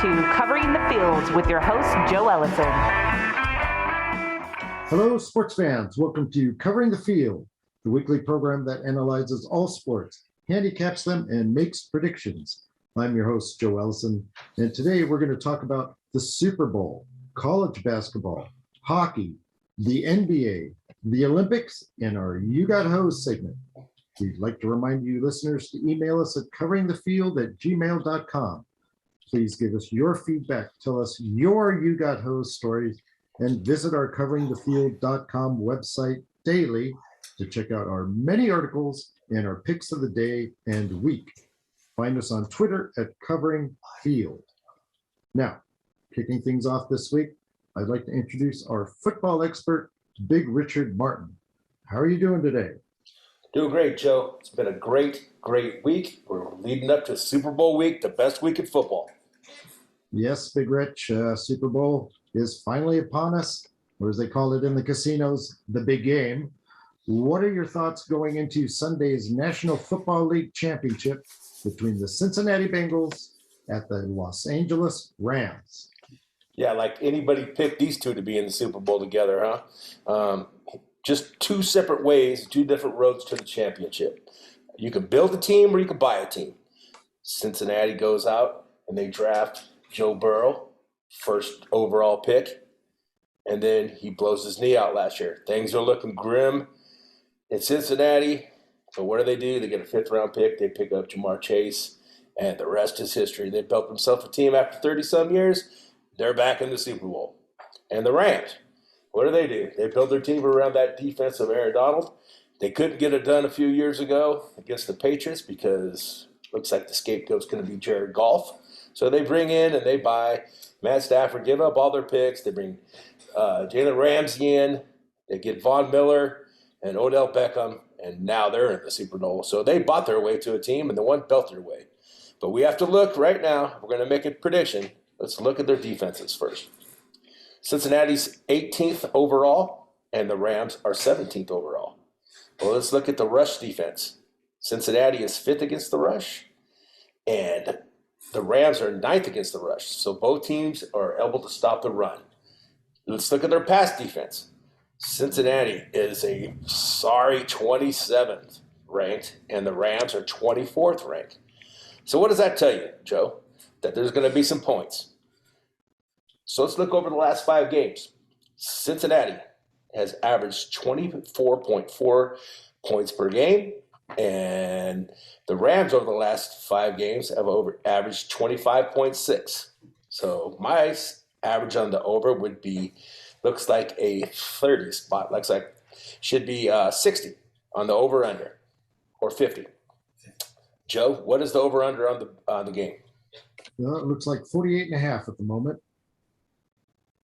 to Covering the Field with your host, Joe Ellison. Hello, sports fans. Welcome to Covering the Field, the weekly program that analyzes all sports, handicaps them, and makes predictions. I'm your host, Joe Ellison, and today we're going to talk about the Super Bowl, college basketball, hockey, the NBA, the Olympics, and our You Got Hosed segment. We'd like to remind you listeners to email us at coveringthefield@gmail.com. Please give us your feedback. Tell us your You Got Hosed stories and visit our coveringthefield.com website daily to check out our many articles and our picks of the day and week. Find us on Twitter at coveringfield. Now, kicking things off this week, I'd like to introduce our football expert, Big Richard Martin. How are you doing today? Doing great, Joe. It's been a great week. We're leading up to Super Bowl week, the best week in football. Yes, Big Rich, Super Bowl is finally upon us, or as they call it in the casinos, the big game. What are your thoughts going into Sunday's National Football League Championship between the Cincinnati Bengals at the Los Angeles Rams? Yeah, like anybody picked these two to be in the Super Bowl together, huh? Just two separate ways, two different roads to the championship. You can build a team or you can buy a team. Cincinnati goes out and they draft Joe Burrow, first overall pick, and then he blows his knee out last year. Things are looking grim in Cincinnati, but what do? They get a fifth-round pick. They pick up Jamar Chase, and the rest is history. They built themselves a team after 30-some years. They're back in the Super Bowl. And the Rams, what do? They built their team around that defense of Aaron Donald. They couldn't get it done a few years ago against the Patriots because it looks like the scapegoat's going to be Jared Goff. So they bring in and they buy Matt Stafford, give up all their picks. They bring Jalen Ramsey in. They get Von Miller and Odell Beckham, and now they're in the Super Bowl. So they bought their way to a team, and the one built their way. But we have to look right now. We're going to make a prediction. Let's look at their defenses first. Cincinnati's 18th overall, and the Rams are 17th overall. Well, let's look at the rush defense. Cincinnati is 5th against the rush, and the Rams are 9th against the rush. So both teams are able to stop the run. Let's look at their pass defense. Cincinnati is a sorry 27th ranked, and the Rams are 24th ranked. So what does that tell you, Joe? That there's going to be some points. So let's look over the last 5 games. Cincinnati has averaged 24.4 points per game, and the Rams over the last 5 games have averaged 25.6. So my average on the over would be, looks like a 30 spot. Looks like should be 60 on the over-under, or 50. Joe, what is the over-under on the game? Well, it looks like 48.5 at the moment.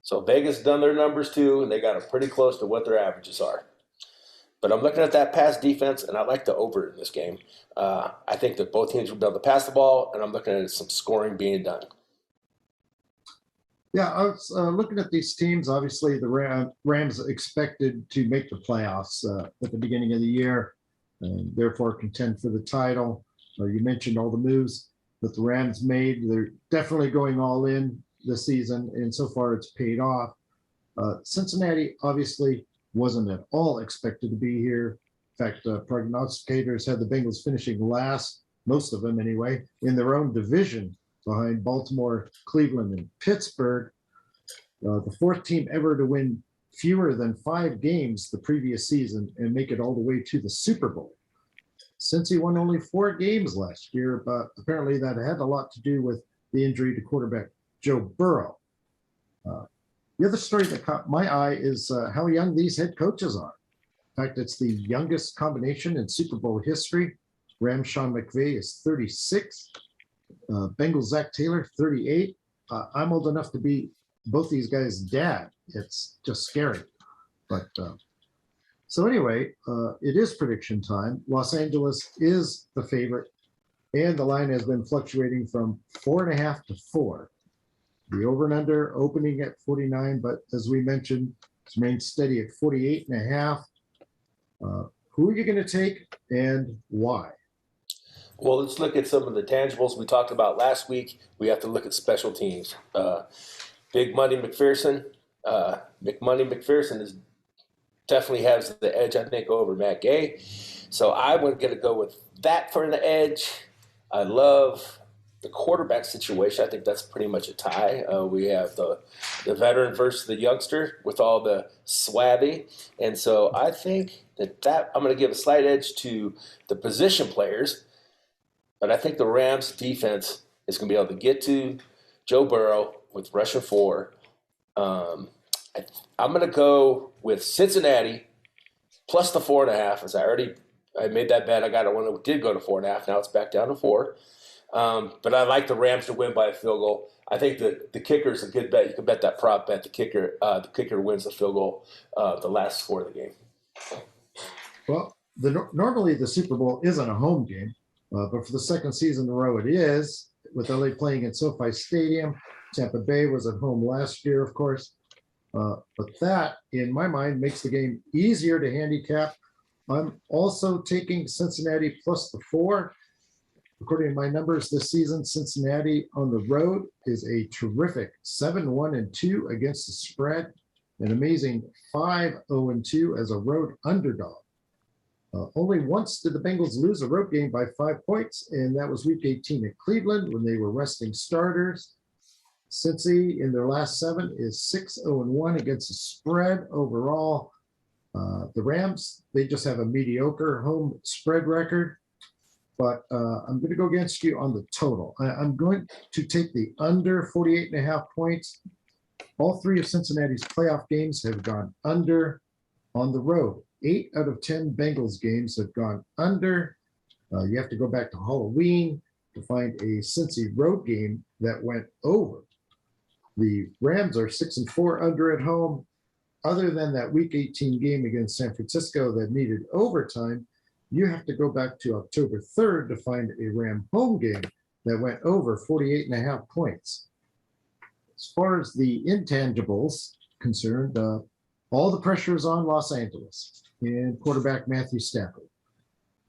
So Vegas done their numbers too, and they got it pretty close to what their averages are. But I'm looking at that pass defense, and I like the over in this game. I think that both teams will be able to pass the ball, and I'm looking at some scoring being done. Yeah, I was looking at these teams. Obviously, the Rams expected to make the playoffs at the beginning of the year, and therefore contend for the title. You mentioned all the moves that the Rams made. They're definitely going all in this season, and so far it's paid off. Cincinnati obviously wasn't at all expected to be here. In fact, prognosticators had the Bengals finishing last, most of them anyway, in their own division behind Baltimore, Cleveland, and Pittsburgh. The 4th team ever to win fewer than 5 games the previous season and make it all the way to the Super Bowl. Cincy won only 4 games last year, but apparently that had a lot to do with the injury to quarterback Joe Burrow. The other story that caught my eye is how young these head coaches are. In fact, it's the youngest combination in Super Bowl history. Rams Sean McVay is 36. Bengals Zach Taylor, 38. I'm old enough to be both these guys' dad. It's just scary. But so anyway, it is prediction time. Los Angeles is the favorite, and the line has been fluctuating from 4.5 to 4. The over and under opening at 49, but as we mentioned, it's remained steady at 48.5. Who are you going to take and why? Well, let's look at some of the tangibles we talked about last week. We have to look at special teams. Big Money McPherson. McMoney McPherson definitely has the edge, I think, over Matt Gay. So I'm going to go with that for the edge. I love the quarterback situation. I think that's pretty much a tie. We have the veteran versus the youngster with all the swabby. And so I think that I'm going to give a slight edge to the position players. But I think the Rams defense is going to be able to get to Joe Burrow with rushing 4. I'm going to go with Cincinnati plus the 4.5. As I made that bet. I got it when it did go to 4.5. Now it's back down to 4. But I like the Rams to win by a field goal. I think the kicker is a good bet. You can bet that prop bet. The kicker wins the field goal the last score of the game. Well, normally the Super Bowl isn't a home game. But for the second season in a row, it is, with LA playing at SoFi Stadium. Tampa Bay was at home last year, of course. But that, in my mind, makes the game easier to handicap. I'm also taking Cincinnati plus the 4. According to my numbers this season, Cincinnati on the road is a terrific 7-1-2 against the spread, an amazing 5-0-2 as a road underdog. Only once did the Bengals lose a road game by 5 points, and that was Week 18 at Cleveland when they were resting starters. Cincy, in their last 7, is 6-0-1 against the spread overall. The Rams, they just have a mediocre home spread record, but I'm going to go against you on the total. I'm going to take the under 48.5 points. All 3 of Cincinnati's playoff games have gone under on the road. 8 out of 10 Bengals games have gone under. You have to go back to Halloween to find a Cincy road game that went over. The Rams are 6-4 under at home. Other than that Week 18 game against San Francisco that needed overtime, you have to go back to October 3rd to find a Ram home game that went over 48.5 points. As far as the intangibles concerned, all the pressure is on Los Angeles and quarterback Matthew Stafford.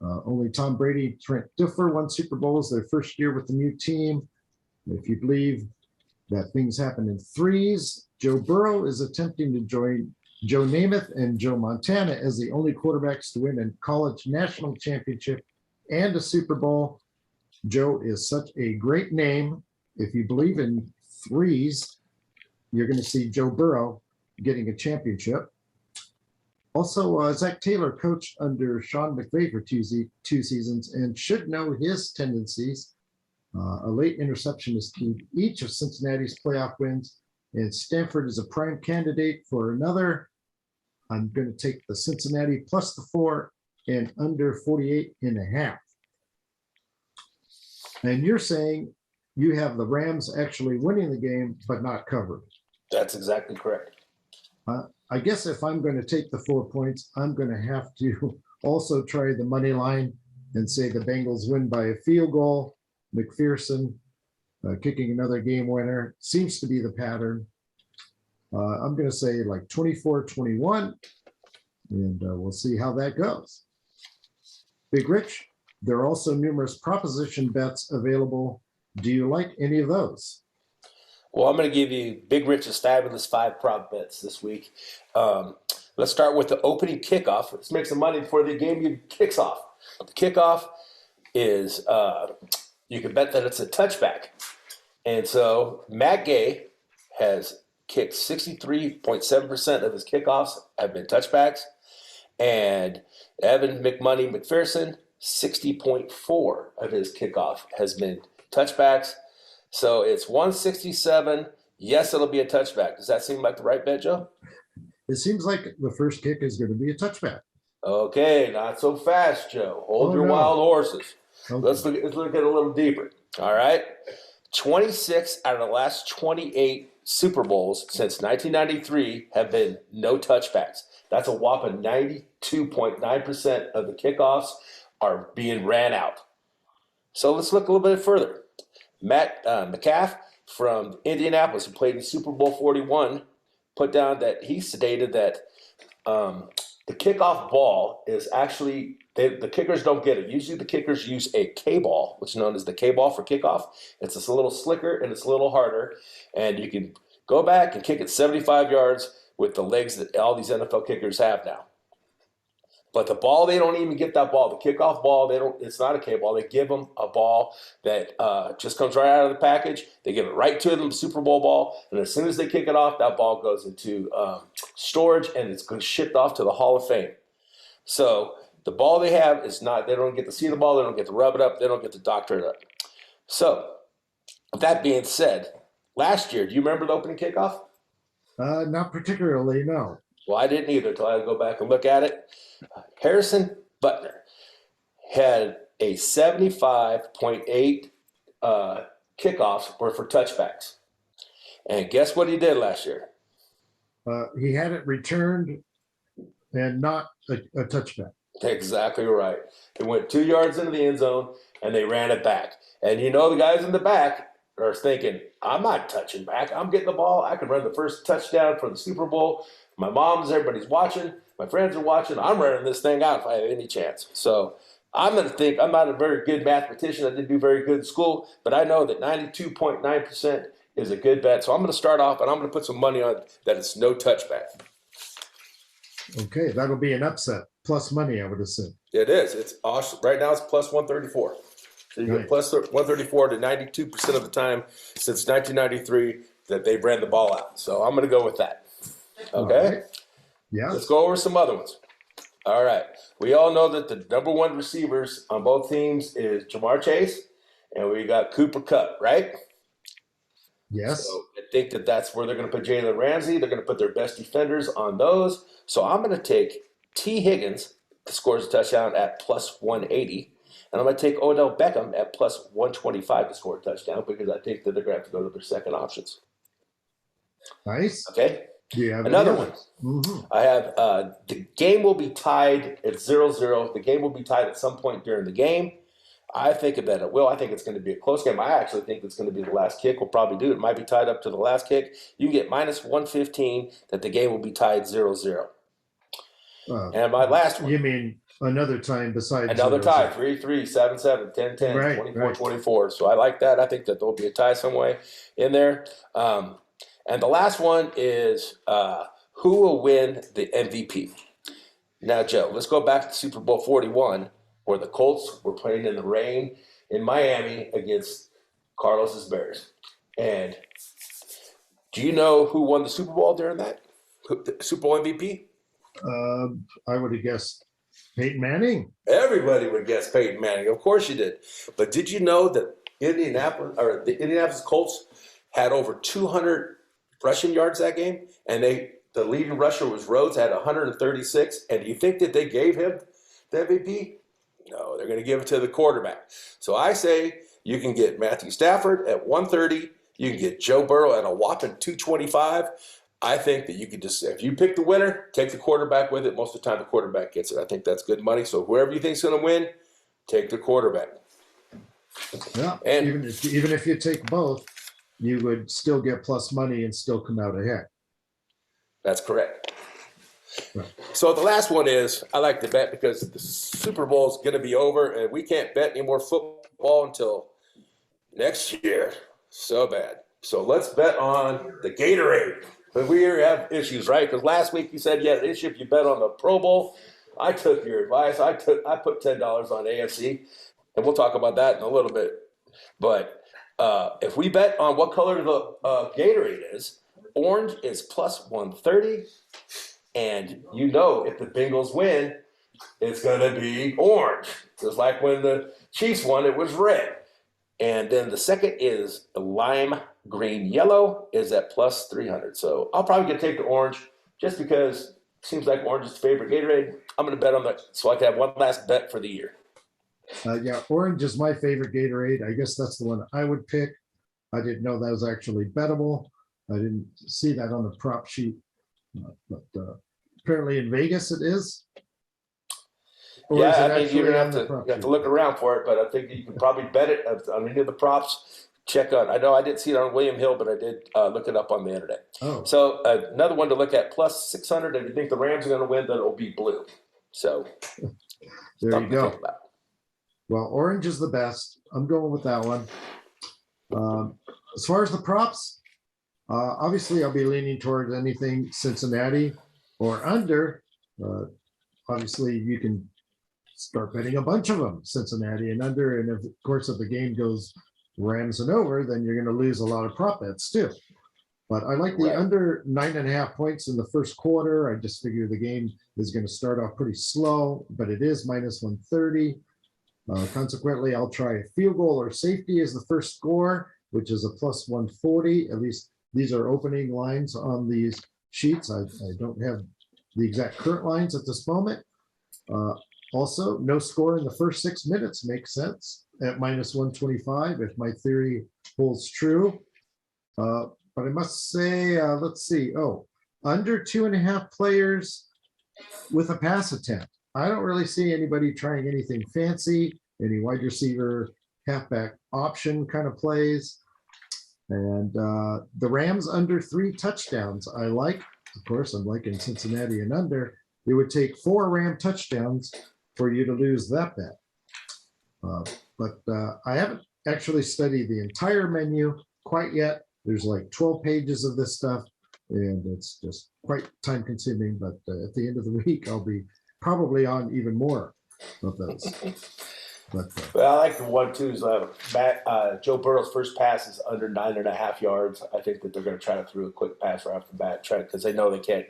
Only Tom Brady, Trent Dilfer won Super Bowls their first year with the new team. If you believe that things happen in threes, Joe Burrow is attempting to join Joe Namath and Joe Montana as the only quarterbacks to win a college national championship and a Super Bowl. Joe is such a great name. If you believe in threes, you're going to see Joe Burrow getting a championship. Also, Zach Taylor coached under Sean McVay for two seasons and should know his tendencies. A late interception is key to each of Cincinnati's playoff wins, and Stanford is a prime candidate for another. I'm going to take the Cincinnati plus the 4 and under 48.5. And you're saying you have the Rams actually winning the game, but not covering. That's exactly correct. I guess if I'm going to take the 4 points, I'm going to have to also try the money line and say the Bengals win by a field goal. McPherson kicking another game winner seems to be the pattern. I'm going to say like 24-21, and we'll see how that goes. Big Rich, there are also numerous proposition bets available. Do you like any of those? Well, I'm going to give you Big Rich's fabulous 5 prop bets this week. Let's start with the opening kickoff. Let's make some money before the game kicks off. The kickoff is you can bet that it's a touchback. And so Matt Gay has kicked 63.7% of his kickoffs have been touchbacks. And Evan McMoney McPherson, 60.4 of his kickoff has been touchbacks. So it's 167. Yes, it'll be a touchback. Does that seem like the right bet, Joe? It seems like the first kick is going to be a touchback. Okay, not so fast, Joe. Hold your wild horses. Okay. Let's look at it a little deeper. All right. 26 out of the last 28 Super Bowls since 1993 have been no touchbacks. That's a whopping 92.9% of the kickoffs are being ran out. So let's look a little bit further. Matt McCaff from Indianapolis, who played in Super Bowl 41, put down that he stated that the kickoff ball is actually the kickers don't get it. Usually the kickers use a K ball, which is known as the K ball for kickoff. It's just a little slicker and it's a little harder, and you can go back and kick it 75 yards with the legs that all these NFL kickers have now. But the ball, they don't even get that ball. The kickoff ball, it's not a K ball. They give them a ball that just comes right out of the package. They give it right to them, Super Bowl ball. And as soon as they kick it off, that ball goes into storage and it's shipped off to the Hall of Fame. So the ball they have is not, they don't get to see the ball. They don't get to rub it up. They don't get to doctor it up. So with that being said, last year, do you remember the opening kickoff? Not particularly, no. Well, I didn't either until I go back and look at it. Harrison Butler had a 75.8 kickoffs were for touchbacks. And guess what he did last year? He had it returned and not a touchback. Exactly right. It went 2 yards into the end zone, and they ran it back. And you know the guys in the back are thinking, I'm not touching back. I'm getting the ball. I can run the first touchdown for the Super Bowl. My mom's, everybody's watching. My friends are watching. I'm running this thing out if I have any chance. So I'm going to think I'm not a very good mathematician. I didn't do very good in school, but I know that 92.9% is a good bet. So I'm going to start off, and I'm going to put some money on that it's no touchback. Okay, that'll be an upset. Plus money, I would assume. It is. It's awesome. Right now it's plus 134. So you get plus 134 to 92% of the time since 1993 that they've ran the ball out. So I'm going to go with that. Okay? Right. Yeah. Let's go over some other ones. All right. We all know that the number one receivers on both teams is Jamar Chase, and we got Cooper Kupp, right? Yes. So I think that that's where they're going to put Jalen Ramsey. They're going to put their best defenders on those. So I'm going to take T. Higgins, that scores a touchdown, at plus 180. And I'm going to take Odell Beckham at plus 125 to score a touchdown because I think that they're going to have to go to their second options. Nice. Okay? Do you have Another any one. Mm-hmm. I have the game will be tied at 0-0. The game will be tied at some point during the game. I think that it will. I think it's going to be a close game. I actually think it's going to be the last kick. We'll probably do it. It might be tied up to the last kick. You can get minus 115 that the game will be tied 0-0. And my last one. You mean another time besides another 0-0. tie, 3-3, 7-7, 10-10, Right, 24-24. So I like that. I think that there'll be a tie some way in there. And the last one is who will win the MVP? Now, Joe, let's go back to Super Bowl 41 where the Colts were playing in the rain in Miami against Carlos's Bears. And do you know who won the Super Bowl during that? The Super Bowl MVP? I would have guessed Peyton Manning. Everybody would guess Peyton Manning. Of course you did. But did you know that the Indianapolis Colts had over 200 rushing yards that game? And the leading rusher was Rhodes, had 136. And do you think that they gave him the MVP? No, they're going to give it to the quarterback. So I say you can get Matthew Stafford at 130. You can get Joe Burrow at a whopping 225. I think that you could just, if you pick the winner, take the quarterback with it. Most of the time the quarterback gets it. I think that's good money. So whoever you think is going to win, take the quarterback. Yeah, And even if you take both, you would still get plus money and still come out ahead. that's correct. Right. So the last one is, I like to bet because the Super Bowl is going to be over and we can't bet any more football until next year. So bad. So let's bet on the Gatorade. But we have issues, right? Because last week you said you had an issue if you bet on the Pro Bowl. I took your advice. I put $10 on AFC, and we'll talk about that in a little bit. But if we bet on what color the Gatorade is, orange is plus 130. And you know if the Bengals win, it's going to be orange. Just like when the Chiefs won, it was red. And then the second is the lime green yellow is at plus 300. So I'll probably get to take the orange just because it seems like orange is the favorite Gatorade. I'm going to bet on that so I can have one last bet for the year. Yeah, orange is my favorite Gatorade. I guess that's the one I would pick. I didn't know that was actually bettable. I didn't see that on the prop sheet. But apparently in Vegas it is. Or Yeah, is it I mean, actually you're gonna on have the to prop you have to sheet? look around for it, but I think you can probably bet it on any of the props. check out. I know I didn't see it on William Hill, but I did look it up on the internet. Oh, So another one to look at, plus 600. If you think the Rams are going to win, then it'll be blue. So there you something to go. think about. Well, orange is the best. I'm going with that one. As far as the props, obviously I'll be leaning towards anything Cincinnati or under. Obviously, you can start betting a bunch of them, Cincinnati and under. And of course, if the game goes Rams and over, then you're going to lose a lot of prop bets too. But I like the Right. under 9.5 points in the first quarter. I just figure the game is going to start off pretty slow, but it is minus 130. Consequently, I'll try a field goal or safety as the first score, which is a plus 140. At least these are opening lines on these sheets. I don't have the exact current lines at this moment. Also, no score in the first 6 minutes makes sense at minus 125 if my theory holds true. But I must say, let's see. Oh, under 2.5 players with a pass attempt. I don't really see anybody trying anything fancy, any wide receiver, halfback option kind of plays. And the Rams under 3 touchdowns. I like, of course, I'm liking Cincinnati and under. It would take 4 Ram touchdowns for you to lose that bet. But I haven't actually studied the entire menu quite yet. There's like 12 pages of this stuff, and it's just quite time consuming. But at the end of the week, I'll be probably on even more of those. But, Well, I like the 1-2s. Joe Burrow's first pass is under 9.5 yards. I think that they're going to try to throw a quick pass right off the bat, because they know they can't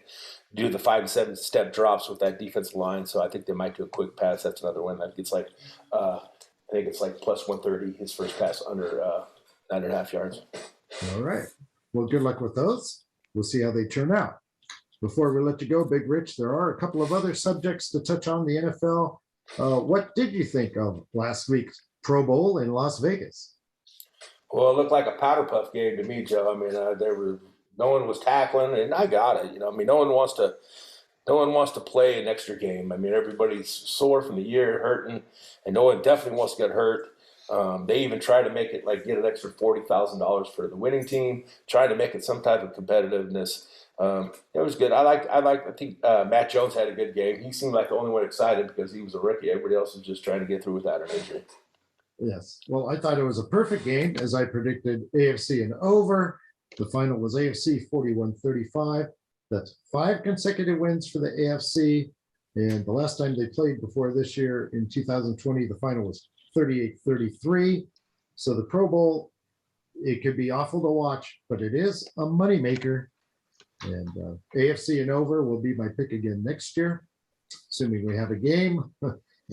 do the 5 and 7 step drops with that defensive line. So I think they might do a quick pass. That's another one. I think it's like plus 130. His first pass under 9.5 yards. all right. Well, good luck with those. We'll see how they turn out. Before we let you go, Big Rich, there are a couple of other subjects to touch on the NFL. What did you think of last week's Pro Bowl in Las Vegas? Well, it looked like a powder puff game to me, Joe. I mean, no one was tackling, and I got it. No one wants to play an extra game. I mean, everybody's sore from the year, hurting, and no one definitely wants to get hurt. They even tried to make it get an extra $40,000 for the winning team, trying to make it some type of competitiveness. It was good. I think Matt Jones had a good game. He seemed like the only one excited because he was a rookie. Everybody else was just trying to get through without an injury. Yes. Well, I thought it was a perfect game, as I predicted AFC and over. The final was AFC 41-35. That's 5 consecutive wins for the AFC. And the last time they played before this year in 2020, the final was 38-33. So the Pro Bowl, it could be awful to watch, but it is a moneymaker. And AFC and over will be my pick again next year, assuming we have a game.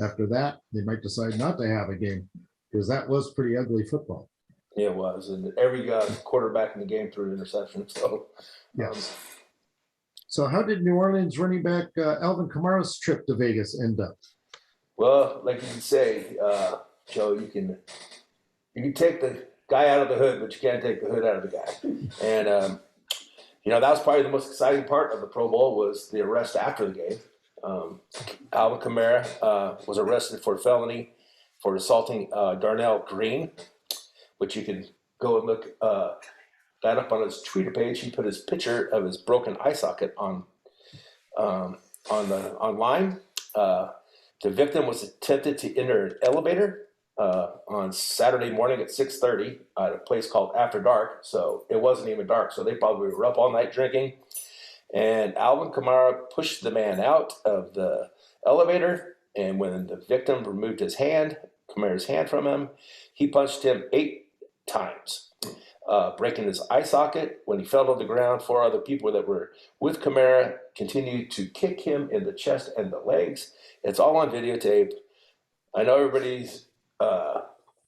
After that, they might decide not to have a game, because that was pretty ugly football. Yeah, it was. And every quarterback in the game threw an interception. So, yes. So how did New Orleans running back Alvin Kamara's trip to Vegas end up? Well, like you can say, Joe, you can take the guy out of the hood, but you can't take the hood out of the guy. And, that was probably the most exciting part of the Pro Bowl was the arrest after the game. Alvin Kamara was arrested for felony for assaulting Darnell Green, which you can go and look that up on his Twitter page. He put his picture of his broken eye socket online. The victim was attempted to enter an elevator on Saturday morning at 6:30 at a place called After Dark. So it wasn't even dark. So they probably were up all night drinking. And Alvin Kamara pushed the man out of the elevator. And when the victim removed Kamara's hand from him, he punched him 8 times, breaking his eye socket. When he fell to the ground, 4 other people that were with Kamara continued to kick him in the chest and the legs. It's all on videotape. I know everybody's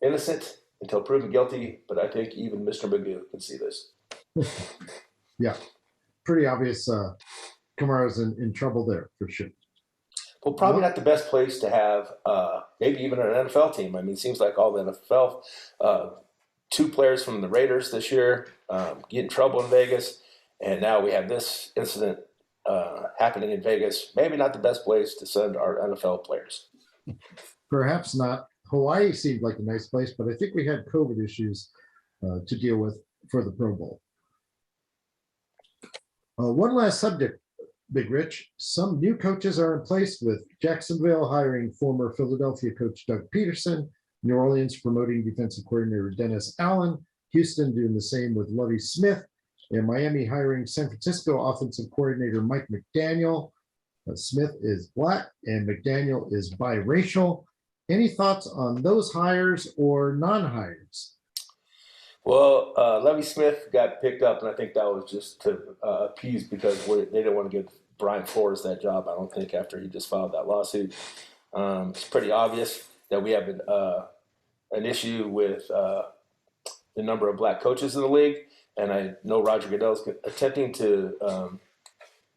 innocent until proven guilty, but I think even Mr. Magoo can see this. Yeah, pretty obvious. Kamara's in trouble there for sure. Well, probably not the best place to have maybe even an NFL team. I mean, it seems like all the NFL, 2 players from the Raiders this year get in trouble in Vegas, and now we have this incident happening in Vegas. Maybe not the best place to send our NFL players. Perhaps not. Hawaii seemed like a nice place, but I think we had COVID issues to deal with for the Pro Bowl. One last subject, Big Rich. Some new coaches are in place, with Jacksonville hiring former Philadelphia coach Doug Peterson, New Orleans promoting defensive coordinator Dennis Allen, Houston doing the same with Lovie Smith, and Miami hiring San Francisco offensive coordinator Mike McDaniel. Smith is Black and McDaniel is biracial. Any thoughts on those hires or non-hires? Well, Lovie Smith got picked up, and I think that was just to appease, because they didn't want to give Brian Flores that job, I don't think, after he just filed that lawsuit. It's pretty obvious that we have an issue with the number of black coaches in the league, and I know Roger Goodell's attempting to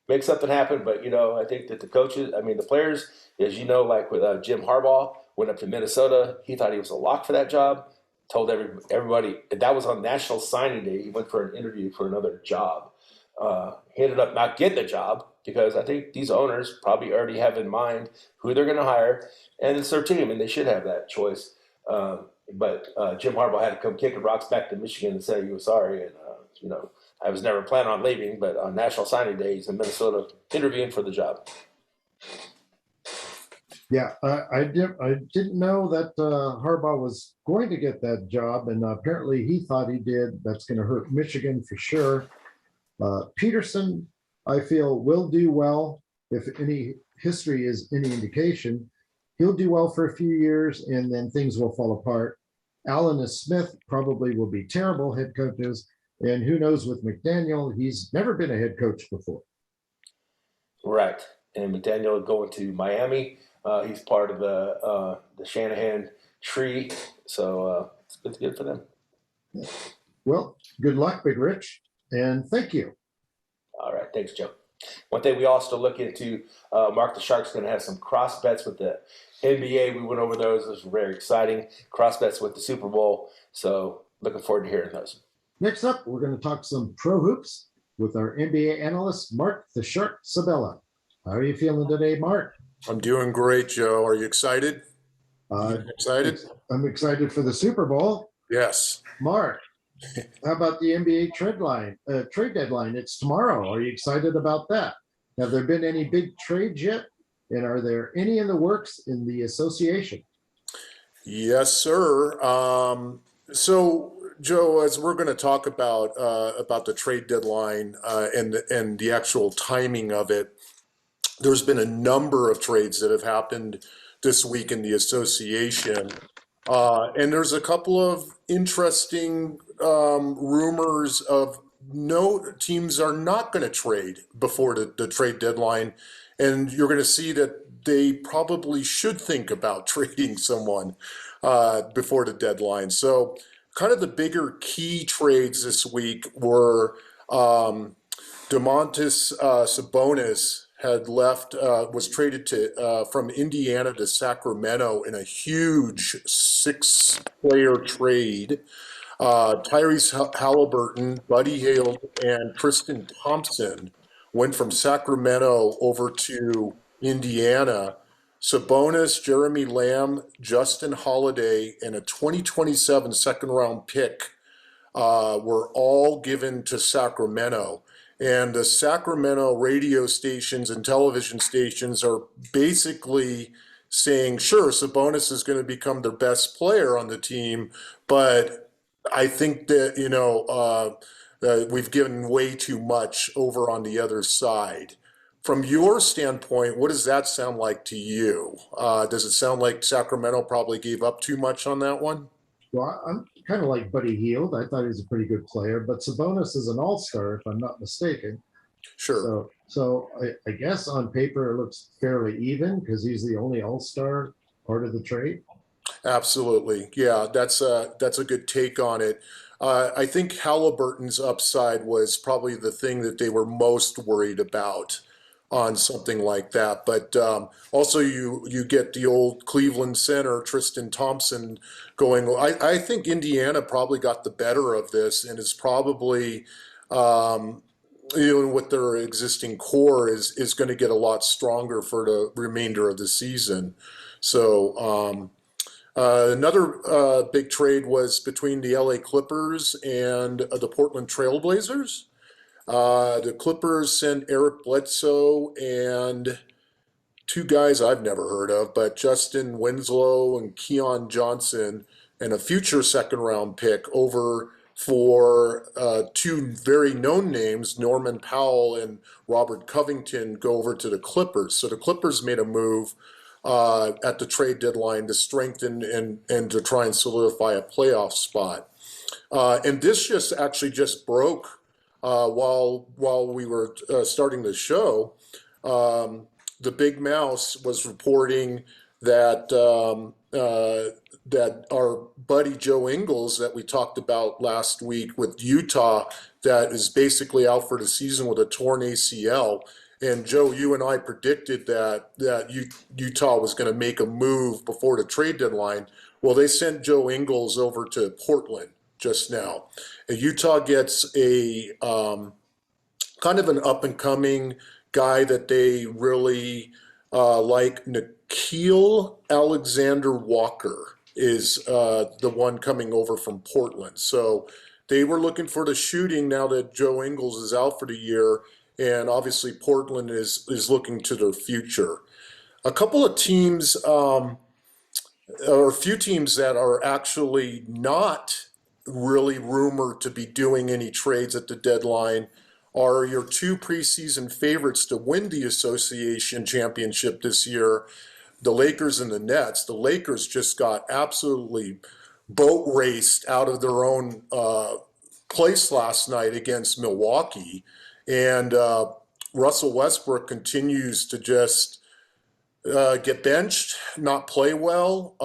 make something happen, but, I think that the players, as you know, like with Jim Harbaugh, went up to Minnesota. He thought he was a lock for that job. Told everybody that was on National Signing Day. He went for an interview for another job. He ended up not getting the job because I think these owners probably already have in mind who they're going to hire, and it's their team, and they should have that choice. But Jim Harbaugh had to come kicking rocks back to Michigan and say he was sorry. And, I was never planning on leaving, but on National Signing Day, he's in Minnesota interviewing for the job. Yeah, I didn't know that Harbaugh was going to get that job, and apparently he thought he did. That's going to hurt Michigan for sure. Peterson, I feel, will do well. If any history is any indication, he'll do well for a few years, and then things will fall apart. Allen and Smith probably will be terrible head coaches, and who knows with McDaniel, he's never been a head coach before. Right, and McDaniel going to Miami. He's part of the Shanahan tree, so it's good for them. Well, good luck, Big Rich, and thank you. All right, thanks, Joe. One thing we also look into, Marc the Shark's going to have some cross bets with the NBA. We went over those. Those were very exciting. Cross bets with the Super Bowl, so looking forward to hearing those. Next up, we're going to talk some pro hoops with our NBA analyst, Marc the Shark Sabella. How are you feeling today, Marc? I'm doing great, Joe. Are you excited? Excited? I'm excited for the Super Bowl. Yes. Marc, how about the NBA trade deadline? It's tomorrow. Are you excited about that? Have there been any big trades yet? And are there any in the works in the association? Yes, sir. So, Joe, as we're going to talk about the trade deadline and the actual timing of it, there's been a number of trades that have happened this week in the association. And there's a couple of interesting rumors of no teams are not going to trade before the trade deadline. And you're going to see that they probably should think about trading someone before the deadline. So kind of the bigger key trades this week were Domantas Sabonis had left, was traded from Indiana to Sacramento in a huge 6-player trade. Tyrese Halliburton, Buddy Hield, and Tristan Thompson went from Sacramento over to Indiana. Sabonis, Jeremy Lamb, Justin Holiday, and a 2027 second-round pick were all given to Sacramento. And the Sacramento radio stations and television stations are basically saying, sure, Sabonis is going to become the best player on the team, but I think that, we've given way too much over on the other side. From your standpoint, what does that sound like to you? Does it sound like Sacramento probably gave up too much on that one? Well, I'm kind of like Buddy Hield. I thought he was a pretty good player, but Sabonis is an all-star, if I'm not mistaken. Sure. So I guess on paper it looks fairly even because he's the only all-star part of the trade. Absolutely. Yeah, that's a good take on it. I think Halliburton's upside was probably the thing that they were most worried about on something like that. But also you get the old Cleveland center, Tristan Thompson, going. I think Indiana probably got the better of this and is probably, with their existing core is going to get a lot stronger for the remainder of the season. So Another big trade was between the LA Clippers and the Portland Trailblazers. The Clippers sent Eric Bledsoe and two guys I've never heard of, but Justin Winslow and Keon Johnson and a future second round pick over for two very known names, Norman Powell and Robert Covington, go over to the Clippers. So the Clippers made a move at the trade deadline to strengthen and to try and solidify a playoff spot. And this just broke while we were starting the show. The Big Mouse was reporting that that our buddy Joe Ingles that we talked about last week with Utah, that is basically out for the season with a torn ACL. And Joe, you and I predicted that Utah was going to make a move before the trade deadline. Well, they sent Joe Ingles over to Portland just now. And Utah gets a kind of an up-and-coming guy that they really like. Nikhil Alexander-Walker is the one coming over from Portland. So they were looking for the shooting now that Joe Ingles is out for the year, and obviously Portland is looking to their future. A couple of teams, or a few teams that are actually not really rumored to be doing any trades at the deadline are your two preseason favorites to win the association championship this year, the Lakers and the Nets. The Lakers just got absolutely boat raced out of their own place last night against Milwaukee. And Russell Westbrook continues to just get benched, not play well.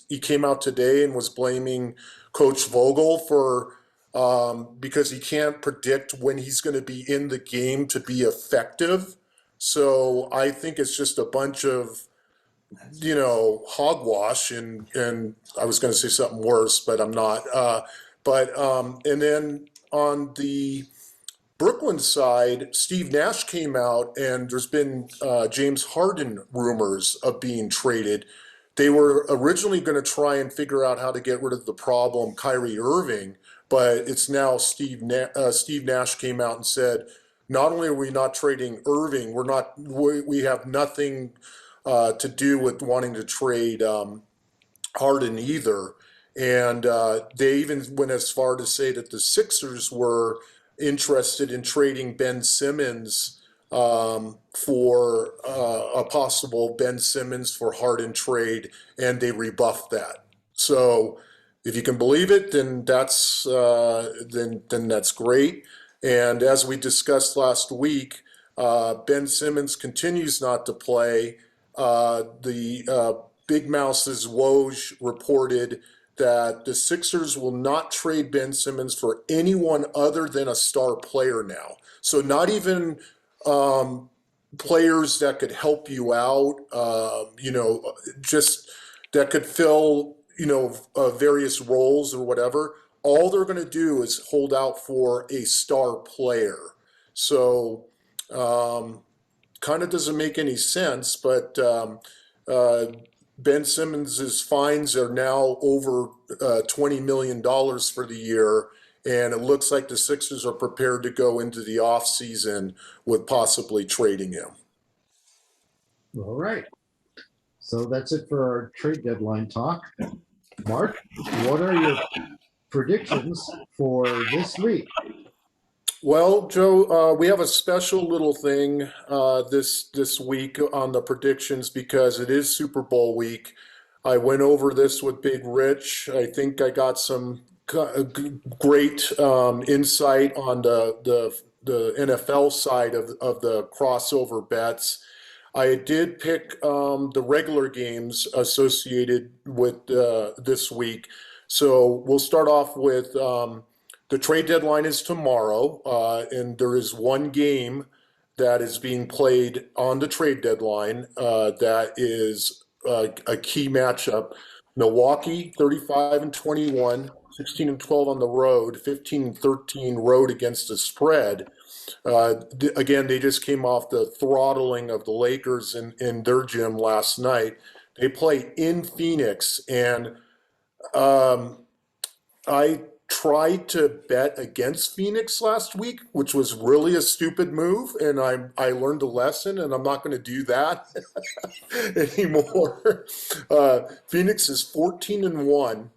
He came out today and was blaming Coach Vogel for because he can't predict when he's going to be in the game to be effective. So I think it's just a bunch of, hogwash, and I was going to say something worse, but I'm not. And then on the Brooklyn side, Steve Nash came out, and there's been James Harden rumors of being traded. They were originally going to try and figure out how to get rid of the problem, Kyrie Irving, but it's now Steve Nash came out and said, not only are we not trading Irving, we have nothing to do with wanting to trade Harden either. And they even went as far to say that the Sixers were interested in trading Ben Simmons for a possible Ben Simmons for Harden trade, and they rebuffed that. So if you can believe it, then that's great. And as we discussed last week, Ben Simmons continues not to play. The Big Mouse's Woj reported that the Sixers will not trade Ben Simmons for anyone other than a star player now. So not even players that could help you out, just that could fill, various roles or whatever. All they're going to do is hold out for a star player. So kind of doesn't make any sense, but Ben Simmons' fines are now over $20 million for the year, and it looks like the Sixers are prepared to go into the offseason with possibly trading him. All right. So that's it for our trade deadline talk. Marc, what are your predictions for this week? Well, Joe, we have a special little thing this week on the predictions because it is Super Bowl week. I went over this with Big Rich. I think I got some great insight on the NFL side of the crossover bets. I did pick the regular games associated with this week. So we'll start off with the trade deadline is tomorrow, and there is one game that is being played on the trade deadline that is a key matchup. Milwaukee, 35-21, 16-12 on the road, 15-13 road against the spread. Again, they just came off the throttling of the Lakers in their gym last night. They play in Phoenix, and I tried to bet against Phoenix last week, which was really a stupid move, and I learned a lesson, and I'm not going to do that anymore. Phoenix is 14-1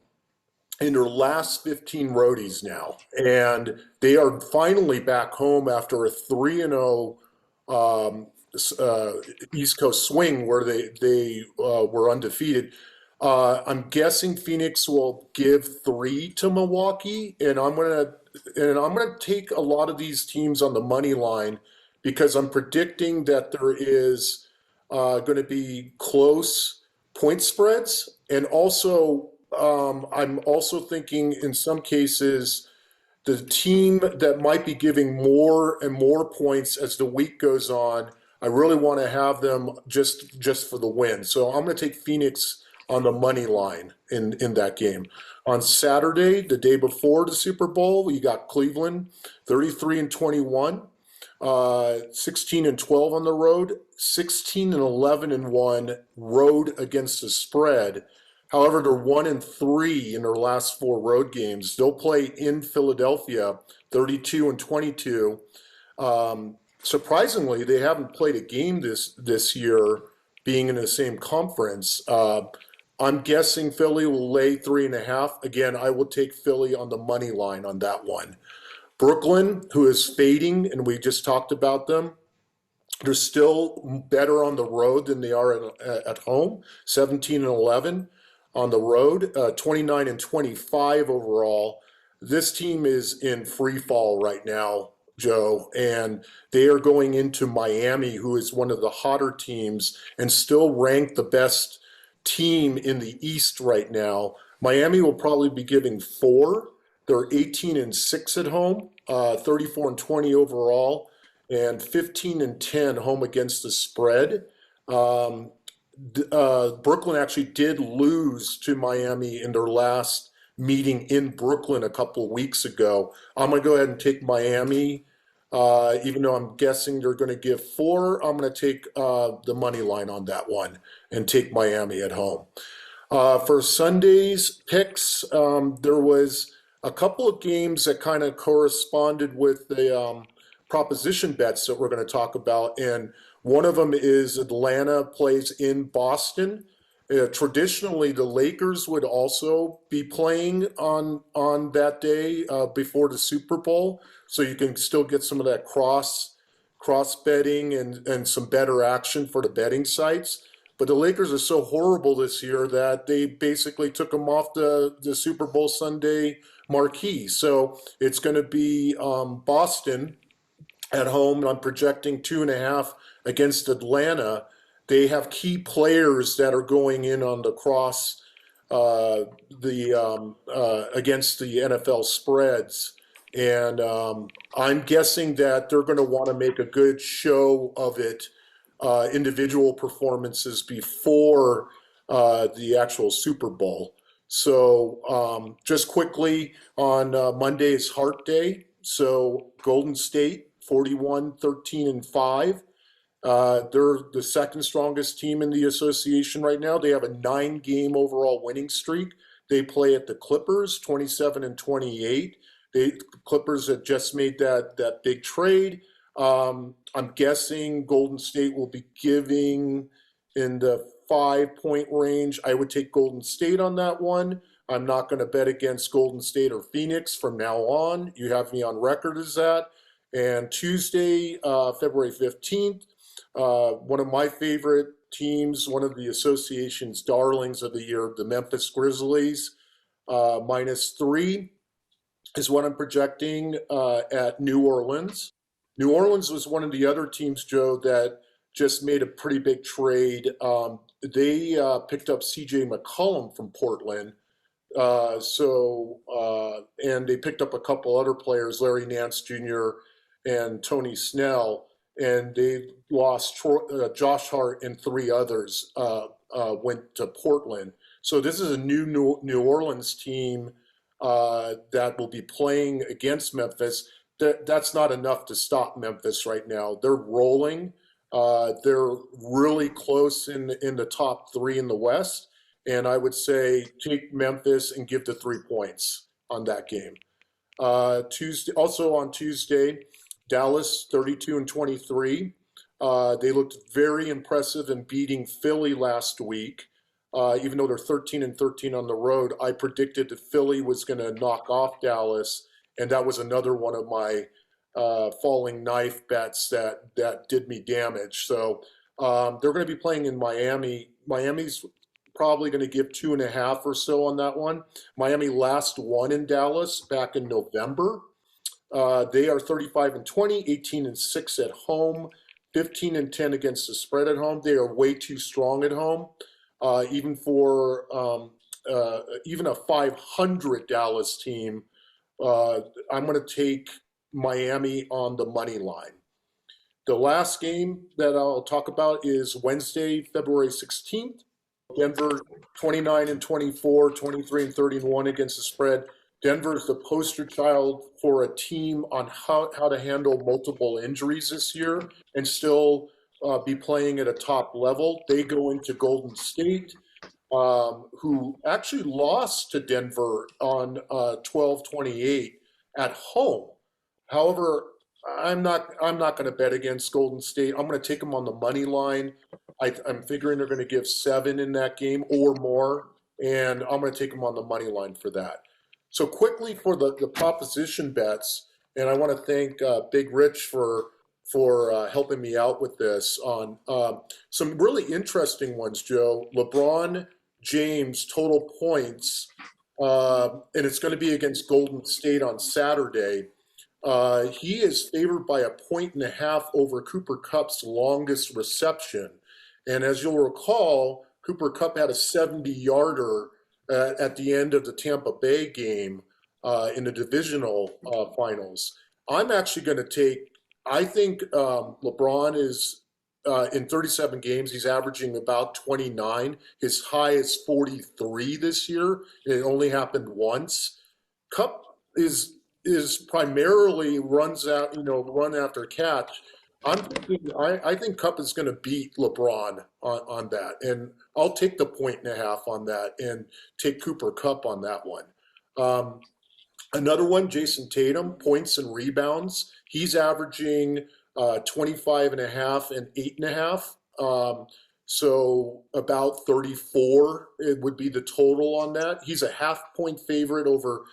in their last 15 roadies now, and they are finally back home after a 3-0 East Coast swing where they were undefeated. I'm guessing Phoenix will give 3 to Milwaukee, and I'm gonna take a lot of these teams on the money line because I'm predicting that there is going to be close point spreads, and also I'm also thinking in some cases the team that might be giving more and more points as the week goes on, I really want to have them just for the win. So I'm going to take Phoenix on the money line in that game. On Saturday, the day before the Super Bowl, you got Cleveland, 33-21, 16-12 on the road, 16-11-1 road against the spread. However, they're 1-3 in their last 4 road games. They'll play in Philadelphia, 32-22. Surprisingly, they haven't played a game this year, being in the same conference. I'm guessing Philly will lay 3.5. Again, I will take Philly on the money line on that one. Brooklyn, who is fading, and we just talked about them, they're still better on the road than they are at home, 17-11 on the road, 29-25 overall. This team is in free fall right now, Joe, and they are going into Miami, who is one of the hotter teams and still ranked the best team in the East right now. Miami will probably be giving 4. They're 18-6 at home, 34-20 overall, and 15-10 home against the spread. Brooklyn actually did lose to Miami in their last meeting in Brooklyn a couple of weeks ago. I'm going to go ahead and take Miami, even though I'm guessing they're going to give 4. I'm going to take the money line on that one and take Miami at home. For Sunday's picks, there was a couple of games that kind of corresponded with the proposition bets that we're going to talk about, and one of them is Atlanta plays in Boston. Traditionally, the Lakers would also be playing on that day before the Super Bowl, so you can still get some of that cross betting and some better action for the betting sites. But the Lakers are so horrible this year that they basically took them off the Super Bowl Sunday marquee. So it's going to be Boston at home, and I'm projecting 2.5 against Atlanta. They have key players that are going in on the cross against the NFL spreads. And I'm guessing that they're going to want to make a good show of it, individual performances before the actual Super Bowl. So just quickly, on Monday is Heart Day. So Golden State, 41-13-5. They're the second strongest team in the association right now. They have a 9-game overall winning streak. They play at the Clippers, 27-28. The Clippers have just made that big trade. I'm guessing Golden State will be giving in the 5-point range. I would take Golden State on that one. I'm not going to bet against Golden State or Phoenix from now on. You have me on record as that. And Tuesday, February 15th, one of my favorite teams, one of the association's darlings of the year, the Memphis Grizzlies, -3 is what I'm projecting at New Orleans. New Orleans was one of the other teams, Joe, that just made a pretty big trade. They picked up C.J. McCollum from Portland. And they picked up a couple other players, Larry Nance Jr. and Tony Snell, and they lost Josh Hart and 3 others went to Portland. So this is a New Orleans team that will be playing against Memphis. That's not enough to stop Memphis right now. They're rolling. They're really close in the top three in the West, and I would say take Memphis and give the 3 points on that game. On Tuesday, Dallas 32-23. They looked very impressive in beating Philly last week. Even though they're 13-13 on the road, I predicted that Philly was going to knock off Dallas, and that was another one of my falling knife bets that did me damage. So they're going to be playing in Miami. Miami's probably going to give 2.5 or so on that one. Miami last won in Dallas back in November. They are 35-20, 18-6 at home, 15-10 against the spread at home. They are way too strong at home. Even for even a 500 Dallas team, I'm going to take Miami on the money line. The last game that I'll talk about is Wednesday, February 16th. Denver 29-24, 23-31 against the spread. Denver is the poster child for a team on how to handle multiple injuries this year and still be playing at a top level. They go into Golden State, who actually lost to Denver on 12-28 at home. However, I'm not going to bet against Golden State. I'm going to take them on the money line. I'm figuring they're going to give 7 in that game or more, and I'm going to take them on the money line for that. So quickly for the proposition bets, and I want to thank Big Rich for helping me out with this on some really interesting ones, Joe. LeBron James total points, and it's going to be against Golden State on Saturday. He is favored by 1.5 over Cooper Kupp's longest reception. And as you'll recall, Cooper Kupp had a 70-yarder at the end of the Tampa Bay game in the divisional finals. I'm actually going to take, I think LeBron is, in 37 games, he's averaging about 29. His high is 43 this year. It only happened once. Kupp is primarily run after catch. I think Kupp is going to beat LeBron on that, and I'll take the 1.5 on that and take Cooper Kupp on that one. Another one, Jason Tatum, points and rebounds. He's averaging 25.5 and 8.5. So about 34 it would be the total on that. He's a half-point favorite over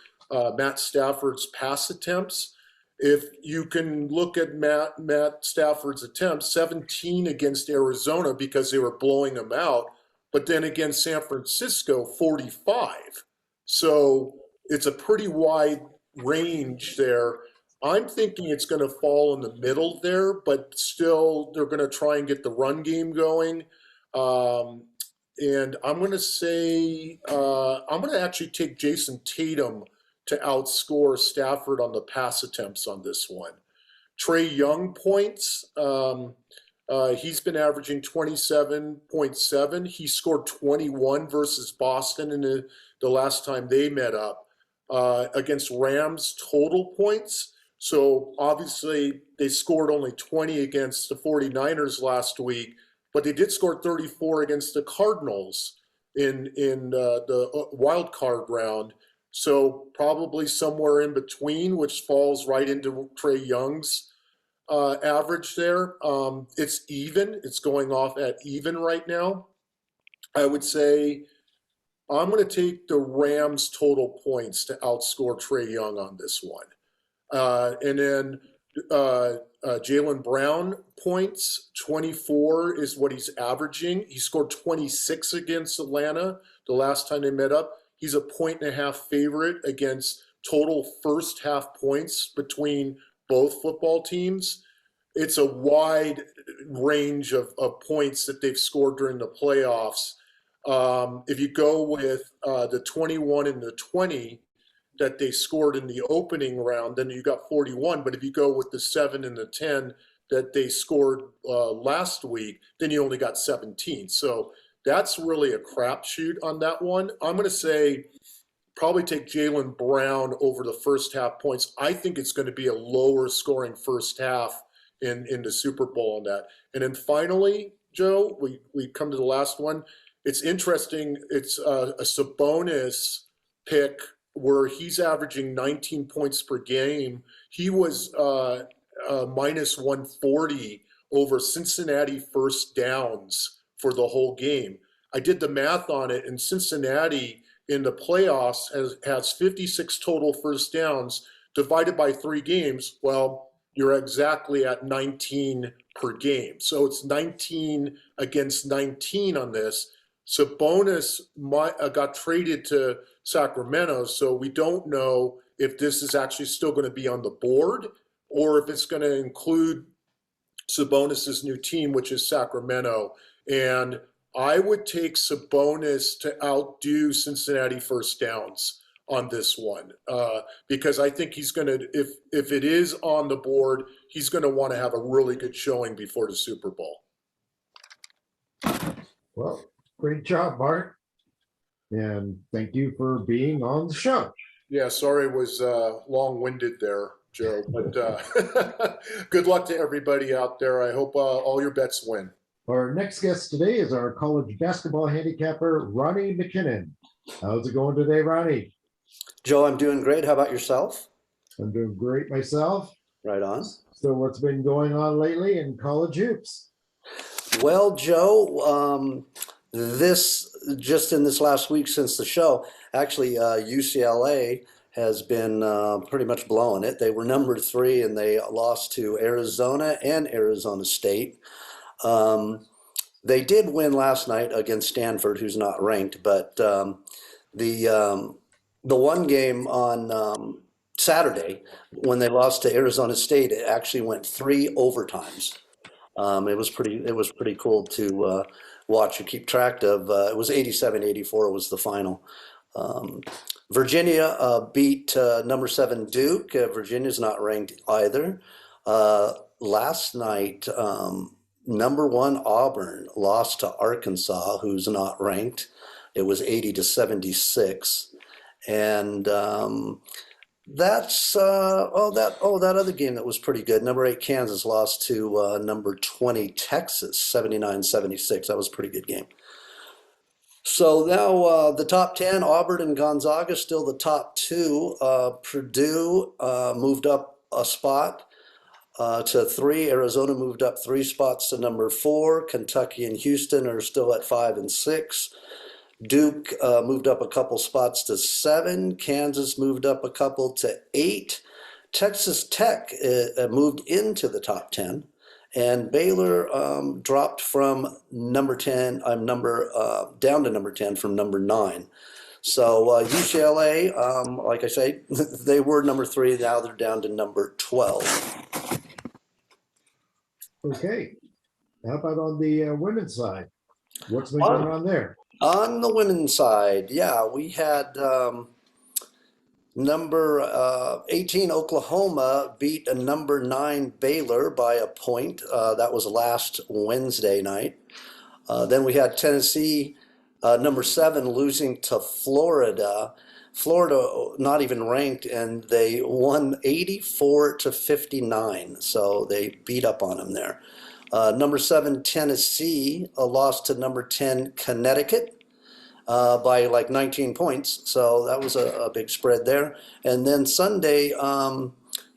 Matt Stafford's pass attempts. If you can look at Matt Stafford's attempts, 17 against Arizona because they were blowing them out, but then against San Francisco, 45. So it's a pretty wide range there. I'm thinking it's going to fall in the middle there, but still they're going to try and get the run game going. And I'm going to say, I'm going to actually take Jason Tatum to outscore Stafford on the pass attempts on this one. Trae Young points. He's been averaging 27.7. He scored 21 versus Boston in the last time they met up. Against Rams total points. So obviously they scored only 20 against the 49ers last week, but they did score 34 against the Cardinals in the wild card round. So probably somewhere in between, which falls right into Trae Young's average there. It's even. It's going off at even right now. I would say I'm going to take the Rams total points to outscore Trae Young on this one. And then Jaylen Brown points, 24 is what he's averaging. He scored 26 against Atlanta the last time they met up. He's a 1.5 favorite against total first half points between both football teams. It's a wide range of points that they've scored during the playoffs. If you go with the 21 and the 20 that they scored in the opening round, then you got 41. But if you go with the 7 and the 10 that they scored last week, then you only got 17. So that's really a crapshoot on that one. I'm going to say probably take Jaylen Brown over the first half points. I think it's going to be a lower scoring first half in the Super Bowl on that. And then finally, Joe, we come to the last one. It's interesting. It's a Sabonis pick where he's averaging 19 points per game. He was minus 140 over Cincinnati first downs for the whole game. I did the math on it, and Cincinnati in the playoffs has 56 total first downs divided by 3 games. Well, you're exactly at 19 per game. So it's 19 against 19 on this. Sabonis got traded to Sacramento, so we don't know if this is actually still going to be on the board or if it's going to include Sabonis's new team, which is Sacramento. And I would take Sabonis to outdo Cincinnati first downs on this one, because I think he's going to, if it is on the board, he's going to want to have a really good showing before the Super Bowl. Well, great job, Marc. And thank you for being on the show. Yeah, sorry it was long-winded there, Joe, but good luck to everybody out there. I hope all your bets win. Our next guest today is our college basketball handicapper, Ronnie McKinnon. How's it going today, Ronnie? Joe, I'm doing great. How about yourself? I'm doing great myself. Right on. So what's been going on lately in college hoops? Well, Joe, just in this last week since the show, actually UCLA has been pretty much blowing it. They were number 3 and they lost to Arizona and Arizona State. They did win last night against Stanford, who's not ranked, but the one game on Saturday when they lost to Arizona State, it actually went 3 overtimes. It was pretty cool to watch and keep track of. It was 87-84 was the final. Virginia beat number 7 Duke. Virginia's not ranked either. Last night, number 1 Auburn lost to Arkansas, who's not ranked. It was 80-76. And that's that other game that was pretty good. Number 8 Kansas lost to number 20 Texas, 79-76. That was a pretty good game. So now the top 10, Auburn and Gonzaga still the top 2. Purdue moved up a spot to 3. Arizona moved up 3 spots to number 4. Kentucky and Houston are still at 5 and 6. Duke moved up a couple spots to 7. Kansas moved up a couple to 8. Texas Tech moved into the top 10. And Baylor dropped from number 10, down to number 10 from number 9. So UCLA, like I say, they were number 3. Now they're down to number 12. Okay. How about on the women's side? What's been going on there? On the women's side, yeah, we had number 18 Oklahoma beat a number 9 Baylor by a point. That was last Wednesday night. Then we had Tennessee, number 7, losing to Florida. Florida not even ranked, and they won 84-59. So they beat up on them there. Number 7 Tennessee lost to number 10 Connecticut by like 19 points. So that was a big spread there. And then Sunday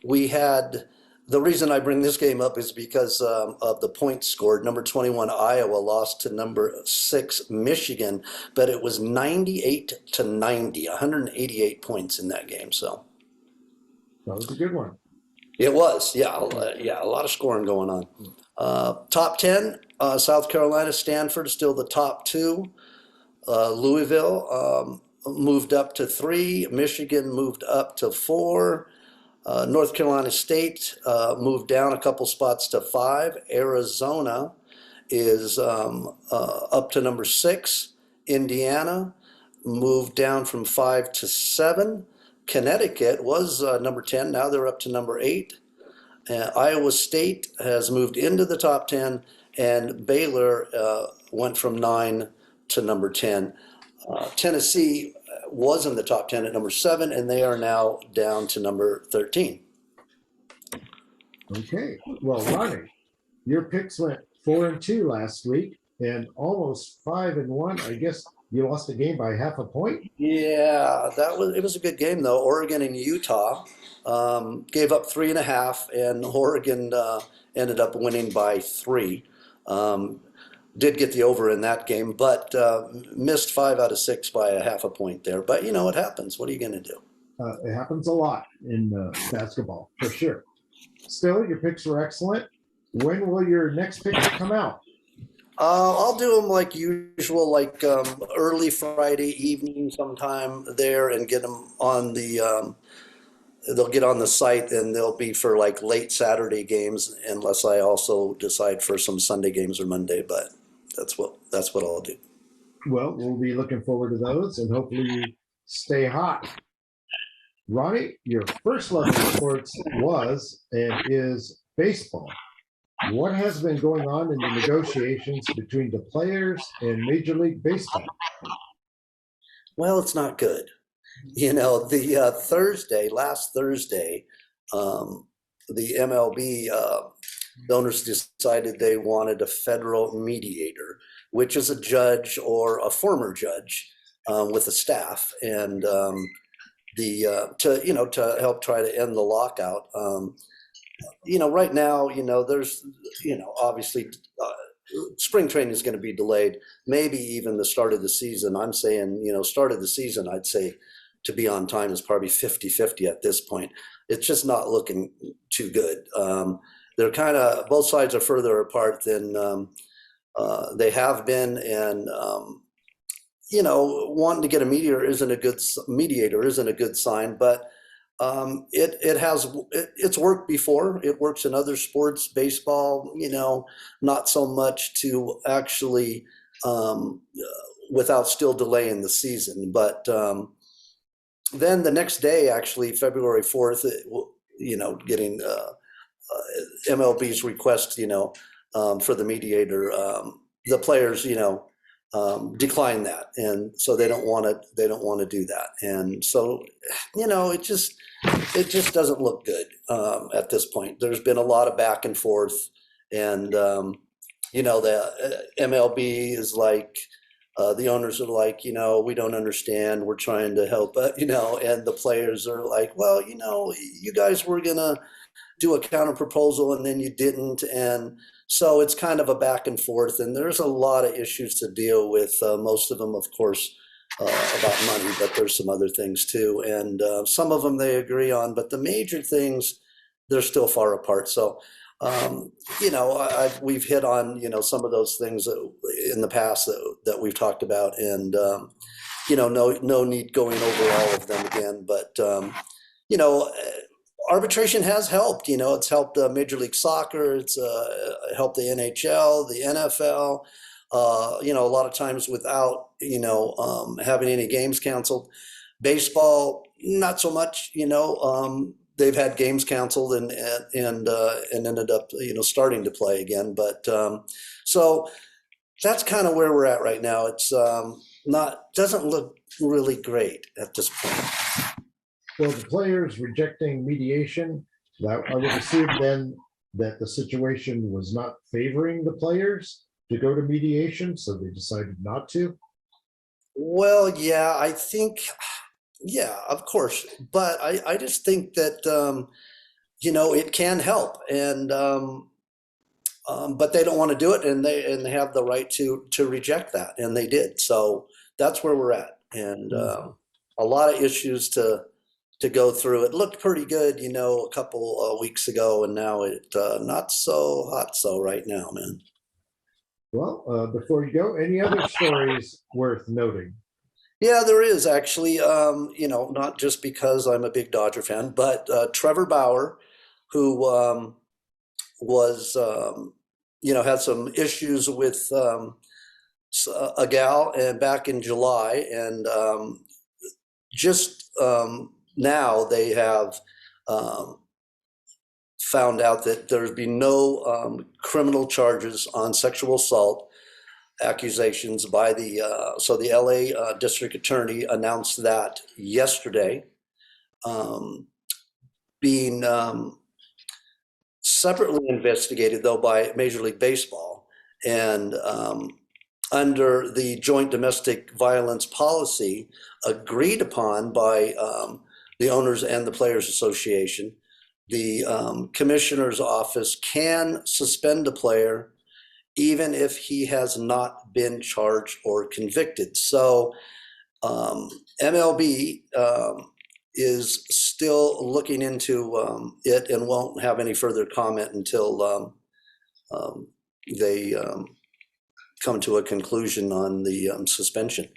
we had, the reason I bring this game up is because of the points scored. Number 21 Iowa lost to number 6 Michigan, but it was 98-90, 188 points in that game. So That was a good one. it was, yeah, a lot of scoring going on. Top 10, South Carolina, Stanford still the top 2. Louisville moved up to 3. Michigan moved up to 4. North Carolina State moved down a couple spots to 5. Arizona is up to number 6. Indiana moved down from 5 to 7. Connecticut was number 10. Now they're up to number 8. Iowa State has moved into the top 10, and Baylor went from 9 to number 10. Tennessee was in the top 10 at number 7, and they are now down to number 13. Okay. Well, Ronnie, your picks went 4-2 last week and almost 5-1. I guess you lost the game by half a point. Yeah, it was a good game though. Oregon and Utah gave up 3.5, and Oregon ended up winning by 3. Um, did get the over in that game, but missed 5 out of 6 by a half a point there. But it happens. What are you going to do? It happens a lot in basketball, for sure. Still, your picks were excellent. When will your next picks come out? I'll do them like usual, like early Friday evening sometime there, and get them on the. They'll get on the site, and they'll be for like late Saturday games, unless I also decide for some Sunday games or Monday. But that's what I'll do. Well, we'll be looking forward to those, and hopefully you stay hot. Ronnie, your first love of sports was and is baseball. What has been going on in the negotiations between the players and Major League Baseball? Well, it's not good. The last Thursday, the MLB owners decided they wanted a federal mediator, which is a judge or a former judge with a staff, and to help try to end the lockout. Right now, there's, obviously spring training is going to be delayed, maybe even the start of the season. I'm saying, start of the season, I'd say to be on time is probably 50-50 at this point. It's just not looking too good. They're kind of, both sides are further apart than they have been. And, wanting to get a mediator isn't a good sign, but it's worked before. It works in other sports, baseball, not so much to actually without still delaying the season. But then the next day, actually, February 4th, getting MLB's request, for the mediator, the players, decline that, and so they don't want to do that, and so it just doesn't look good at this point. There's been a lot of back and forth, and the MLB is like, the owners are like, we don't understand, we're trying to help, and the players are like, well, you guys were gonna do a counter proposal and then you didn't, and so it's kind of a back and forth, and there's a lot of issues to deal with. Most of them, of course, about money, but there's some other things too, and some of them they agree on, but the major things, they're still far apart. So we've hit on some of those things in the past that we've talked about, and no need going over all of them again, but arbitration has helped. It's helped Major League Soccer. It's helped the NHL, the NFL. A lot of times without having any games canceled. Baseball, not so much. They've had games canceled and ended up starting to play again. But so that's kind of where we're at right now. It's doesn't look really great at this point. Well, the players rejecting mediation, I would assume then that the situation was not favoring the players to go to mediation, so they decided not to. Well, yeah, I think, yeah, of course, but I just think that it can help, and but they don't want to do it, and they have the right to reject that, and they did. So that's where we're at, and a lot of issues to go through. It looked pretty good, a couple weeks ago, and now it not so hot so right now, man. Well, before you go, any other stories worth noting? Yeah, there is actually, not just because I'm a big Dodger fan, but Trevor Bauer, who was, had some issues with a gal, and back in July, and just now they have found out that there's been no criminal charges on sexual assault accusations by the so the LA district attorney announced that yesterday, being separately investigated, though, by Major League Baseball. And under the joint domestic violence policy agreed upon by the owners and the Players Association, the commissioner's office can suspend a player even if he has not been charged or convicted. So MLB is still looking into it and won't have any further comment until they come to a conclusion on the suspension.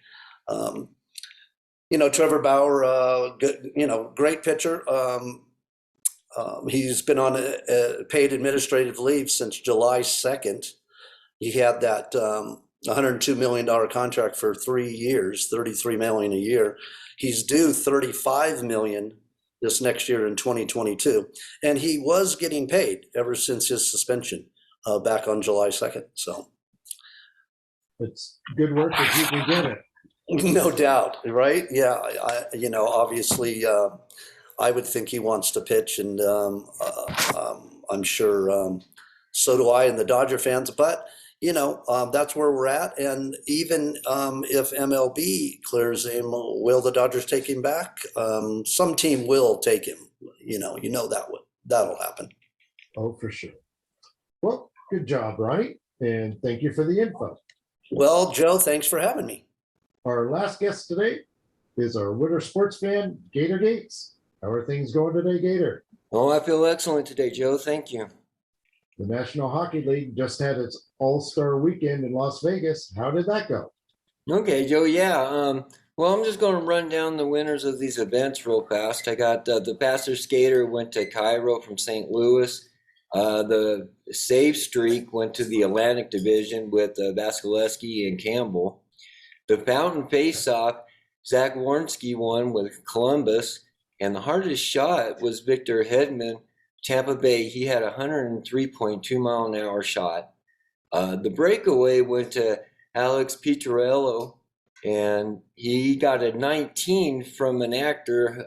Trevor Bauer, good, great pitcher. He's been on a paid administrative leave since July 2nd. He had that $102 million contract for 3 years, $33 million a year. He's due $35 million this next year in 2022. And he was getting paid ever since his suspension back on July 2nd. So It's good work if you can get it. no doubt, right? Yeah, obviously I would think he wants to pitch, and I'm sure so do I and the Dodger fans, but that's where we're at. And even if MLB clears him, will the Dodgers take him back? Some team will take him. That'll happen. Oh, for sure. Well, good job, Ronnie, and thank you for the info. Well, Joe, thanks for having me. Our last guest today is our winter sports fan, Gator Gates. How are things going today, Gator? Oh, I feel excellent today, Joe. Thank you. The National Hockey League just had its All-Star Weekend in Las Vegas. How did that go? Okay, Joe. Yeah. Well, I'm just going to run down the winners of these events real fast. I got the Pastor Skater went to Cairo from St. Louis. The Save Streak went to the Atlantic Division with Vasilevsky and Campbell. The Fountain Face-Off, Zach Warnski won with Columbus. And the hardest shot was Victor Hedman, Tampa Bay. He had a 103.2 mile an hour shot. The breakaway went to Alex Pietrello, and he got a 19 from an actor,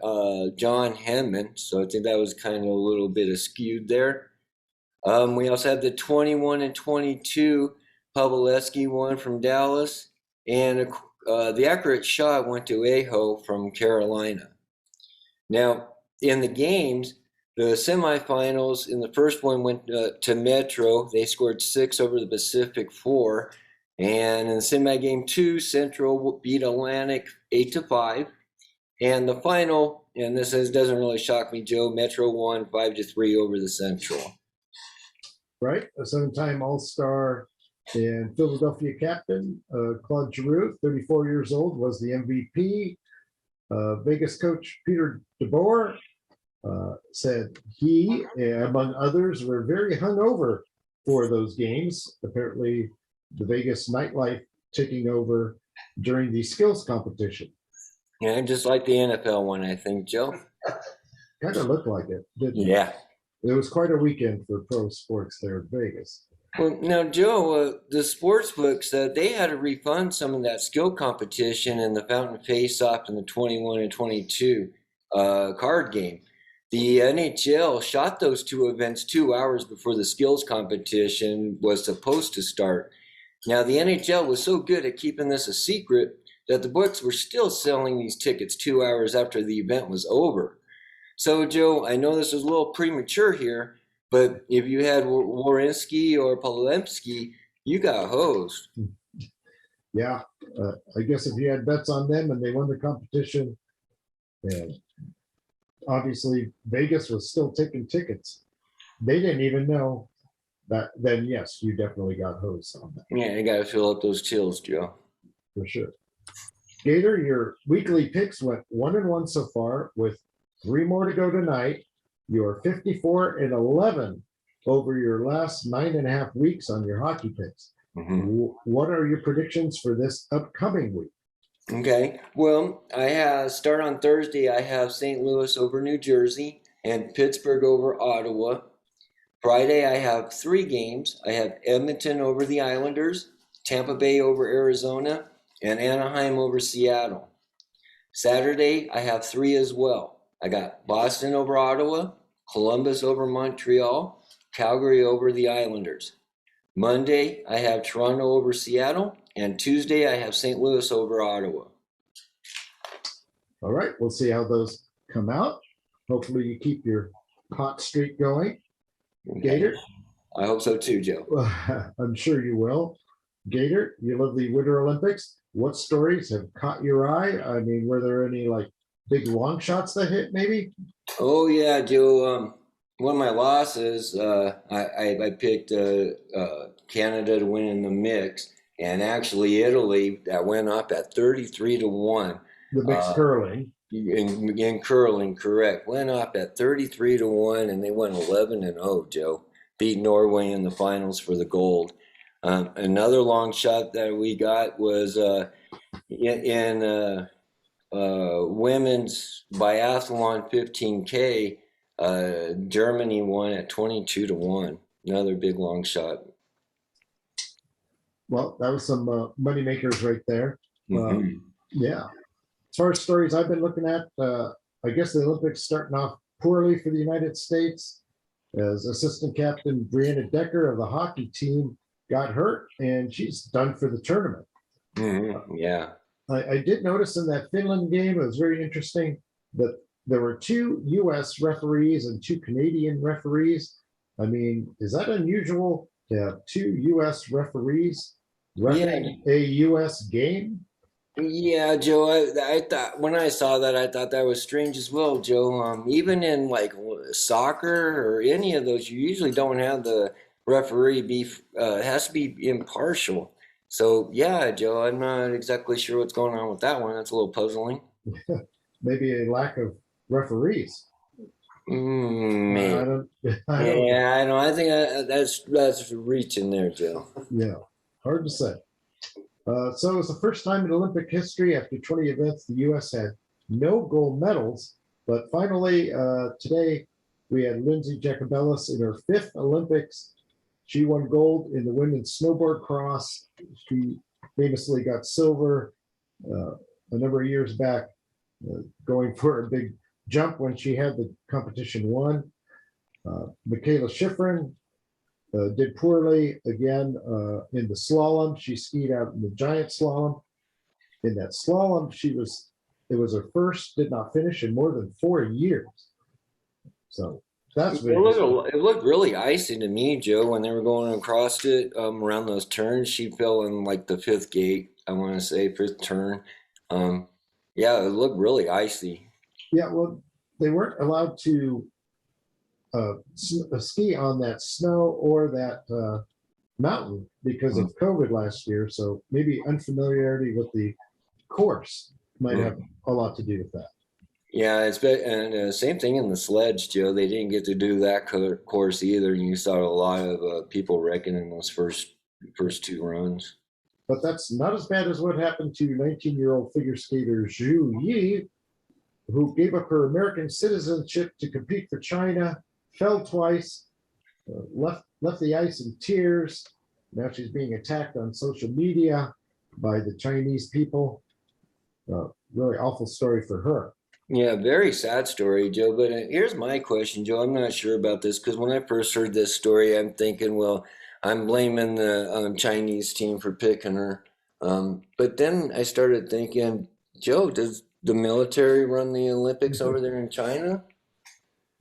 John Henman. So I think that was kind of a little bit skewed there. We also had the 21 and 22, Pavleski won from Dallas, and the accurate shot went to Aho from Carolina. Now, in the games, the semifinals, in the first one went to Metro. They scored 6 over the Pacific 4. And in semi game 2, Central beat Atlantic 8-5. And the final, and this doesn't really shock me, Joe, Metro won 5-3 over the Central. Right, a 7-time All-Star and Philadelphia captain, Claude Giroux, 34 years old, was the MVP. Vegas coach Peter DeBoer said he, among others, were very hungover for those games. Apparently, the Vegas nightlife taking over during the skills competition. Yeah, just like the NFL one, I think, Joe. Kind of looked like it, didn't it? Yeah. It was quite a weekend for pro sports there in Vegas. Well, now, Joe, the sports books, they had to refund some of that skill competition in the Fountain Face-Off and the 21 and 22 card game. The NHL shot those two events 2 hours before the skills competition was supposed to start. Now, the NHL was so good at keeping this a secret that the books were still selling these tickets 2 hours after the event was over. So, Joe, I know this is a little premature here, but if you had Wawrinski or Polemski, you got hosed. Yeah, I guess if you had bets on them and they won the competition, and obviously Vegas was still taking tickets. They didn't even know that. Then yes, you definitely got hosed on that. Yeah, you got to fill up those chills, Joe. For sure. Gator, your weekly picks went 1-1 so far, with 3 more to go tonight. You're 54 and 11 over your last 9.5 weeks on your hockey picks. Mm-hmm. What are your predictions for this upcoming week? Okay, well, start on Thursday. I have St. Louis over New Jersey and Pittsburgh over Ottawa. Friday, I have 3 games. I have Edmonton over the Islanders, Tampa Bay over Arizona, and Anaheim over Seattle. Saturday, I have 3 as well. I got Boston over Ottawa, Columbus over Montreal, Calgary over the Islanders. Monday, I have Toronto over Seattle. And Tuesday, I have St. Louis over Ottawa. All right, we'll see how those come out. Hopefully you keep your hot streak going. Gator? I hope so too, Joe. I'm sure you will. Gator, you love the Winter Olympics. What stories have caught your eye? I mean, were there any like big long shots that hit maybe? Oh yeah, Joe. One of my losses, I picked Canada to win in the mix, and actually Italy that went up at 33-1. The mixed curling. In curling, correct. Went up at 33-1, and they went 11-0. Joe beat Norway in the finals for the gold. Another long shot that we got was in women's biathlon 15K. Germany won at 22-1. Another big long shot. Well, that was some money makers right there. Mm-hmm. Yeah. As far as stories I've been looking at, I guess the Olympics starting off poorly for the United States, as assistant captain Brianna Decker of the hockey team got hurt, and she's done for the tournament. Mm-hmm. Yeah. I did notice in that Finland game, it was very interesting that there were 2 U.S. referees and 2 Canadian referees. I mean, is that unusual to have 2 U.S. referees refereeing a U.S. game? Yeah, Joe. I thought when I saw that, I thought that was strange as well, Joe. Even in like soccer or any of those, you usually don't have the referee be. It has to be impartial. So yeah, Joe. I'm not exactly sure what's going on with that one. That's a little puzzling. Maybe a lack of referees. Maybe. I don't Yeah, I know. I think that's reaching there, Joe. Yeah, hard to say. So it was the first time in Olympic history after 20 events the U.S. had no gold medals. But finally, today, we had Lindsay Jacobellis in her 5th Olympics. She won gold in the women's snowboard cross. She famously got silver a number of years back, going for a big jump when she had the competition won. Michaela Schifrin did poorly again in the slalom. She skied out in the giant slalom. In that slalom, it was her first, did not finish in more than 4 years. So that's it looked really icy to me, Joe, when they were going across it around those turns. She fell in like the 5th gate, I want to say, 5th turn. Yeah, it looked really icy. Yeah, well, they weren't allowed to ski on that snow or that mountain because of COVID last year. So maybe unfamiliarity with the course might have a lot to do with that. Yeah, and same thing in the sledge, Joe. They didn't get to do that course either. You saw a lot of people wrecking in those first 2 runs. But that's not as bad as what happened to 19-year-old figure skater Zhu Yi, who gave up her American citizenship to compete for China, fell twice, left the ice in tears. Now she's being attacked on social media by the Chinese people. Really awful story for her. Yeah, very sad story, Joe. But here's my question, Joe. I'm not sure about this because when I first heard this story, I'm thinking, well, I'm blaming the Chinese team for picking her. But then I started thinking, Joe, does the military run the Olympics over there in China?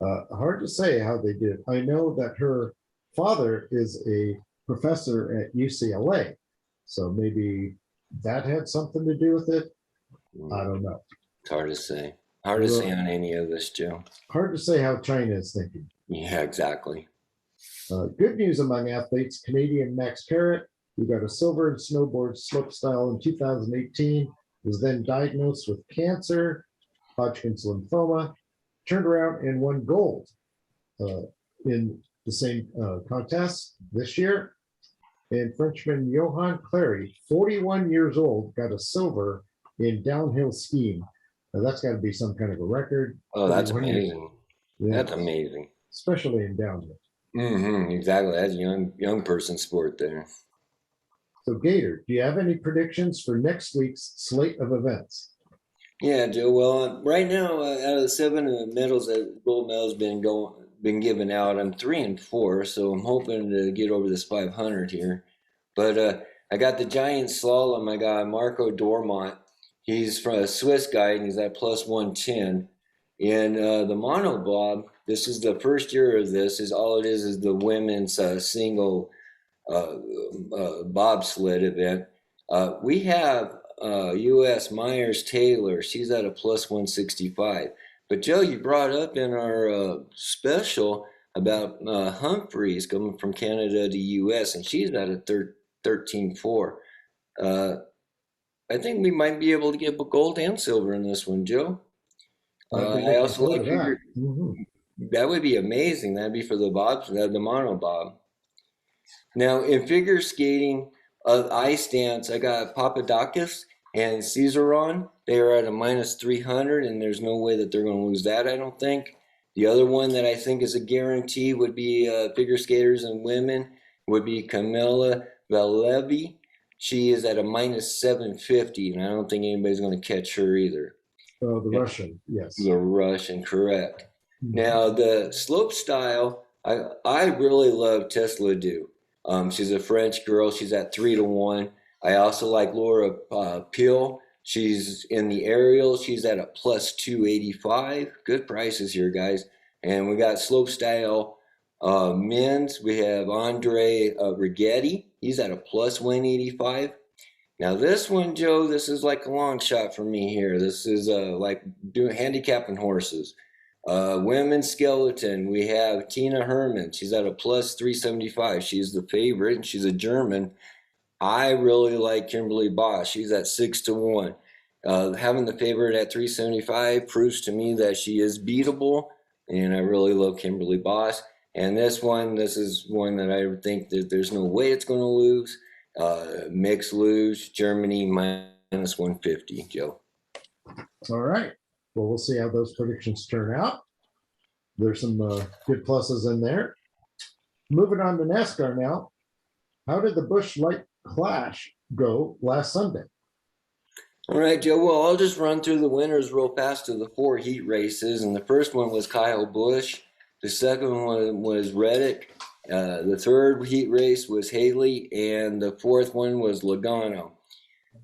Hard to say how they did. I know that her father is a professor at UCLA, so maybe that had something to do with it. I don't know. It's hard to say. Hard to say on any of this, Joe. Hard to say how China is thinking. Yeah, exactly. Good news among athletes. Canadian Max Parrott, who got a silver in snowboard slopestyle in 2018, was then diagnosed with cancer, Hodgkin's lymphoma, turned around and won gold in the same contest this year. And Frenchman Johan Clary, 41 years old, got a silver in downhill skiing. Now that's got to be some kind of a record. Oh, that's amazing. Yeah. That's amazing. Especially in downhill. Exactly. That's a young person sport there. So Gator, do you have any predictions for next week's slate of events? Yeah, Joe. Well, right now, out of the 7 medals that gold medals been been giving out. I'm 3-4, so I'm hoping to get over this 500 here. But I got the giant slalom. I got Marco Dormont. He's from a Swiss guy, and he's at plus 110. And the monobob, this is the first year of this. Is all it is the women's single bobsled event. We have U.S. Myers Taylor. She's at a plus 165. But Joe, you brought up in our special about Humphreys coming from Canada to U.S. and she's at a 13-4. I think we might be able to get gold and silver in this one, Joe. I also like figure that would be amazing. That'd be for the mono bob. Now in figure skating, ice dance, I got Papadakis and Caesaron. They are at a minus 300, and there's no way that they're going to lose that, I don't think. The other one that I think is a guarantee would be figure skaters and women, would be Camilla Valevi. She is at a minus 750, and I don't think anybody's going to catch her either. Oh, the Russian, yes. The Russian, correct. Now, the slope style, I really love Tesla Do. She's a French girl. She's at 3-1. I also like Laura Peel. She's in the aerial. She's at a plus 285. Good prices here, guys. And we got slope style men's. We have Andre Rigetti. He's at a plus 185. Now this one, Joe, this is like a long shot for me here. This is like doing handicapping horses. Women's skeleton, we have Tina Hermann. She's at a plus 375. She's the favorite, and she's a German. I really like Kimberly Bosch. She's at 6-1. Having the favorite at 375 proves to me that she is beatable, and I really love Kimberly Bosch. And this is one that I think that there's no way it's going to lose. Mixed lose, Germany minus 150, Joe. All right. Well, we'll see how those predictions turn out. There's some good pluses in there. Moving on to NASCAR now. How did the Busch Light Clash go last Sunday? All right, Joe. Well, I'll just run through the winners real fast of the 4 heat races. And the first one was Kyle Busch. The second one was Reddick. The third heat race was Haley. And the fourth one was Logano.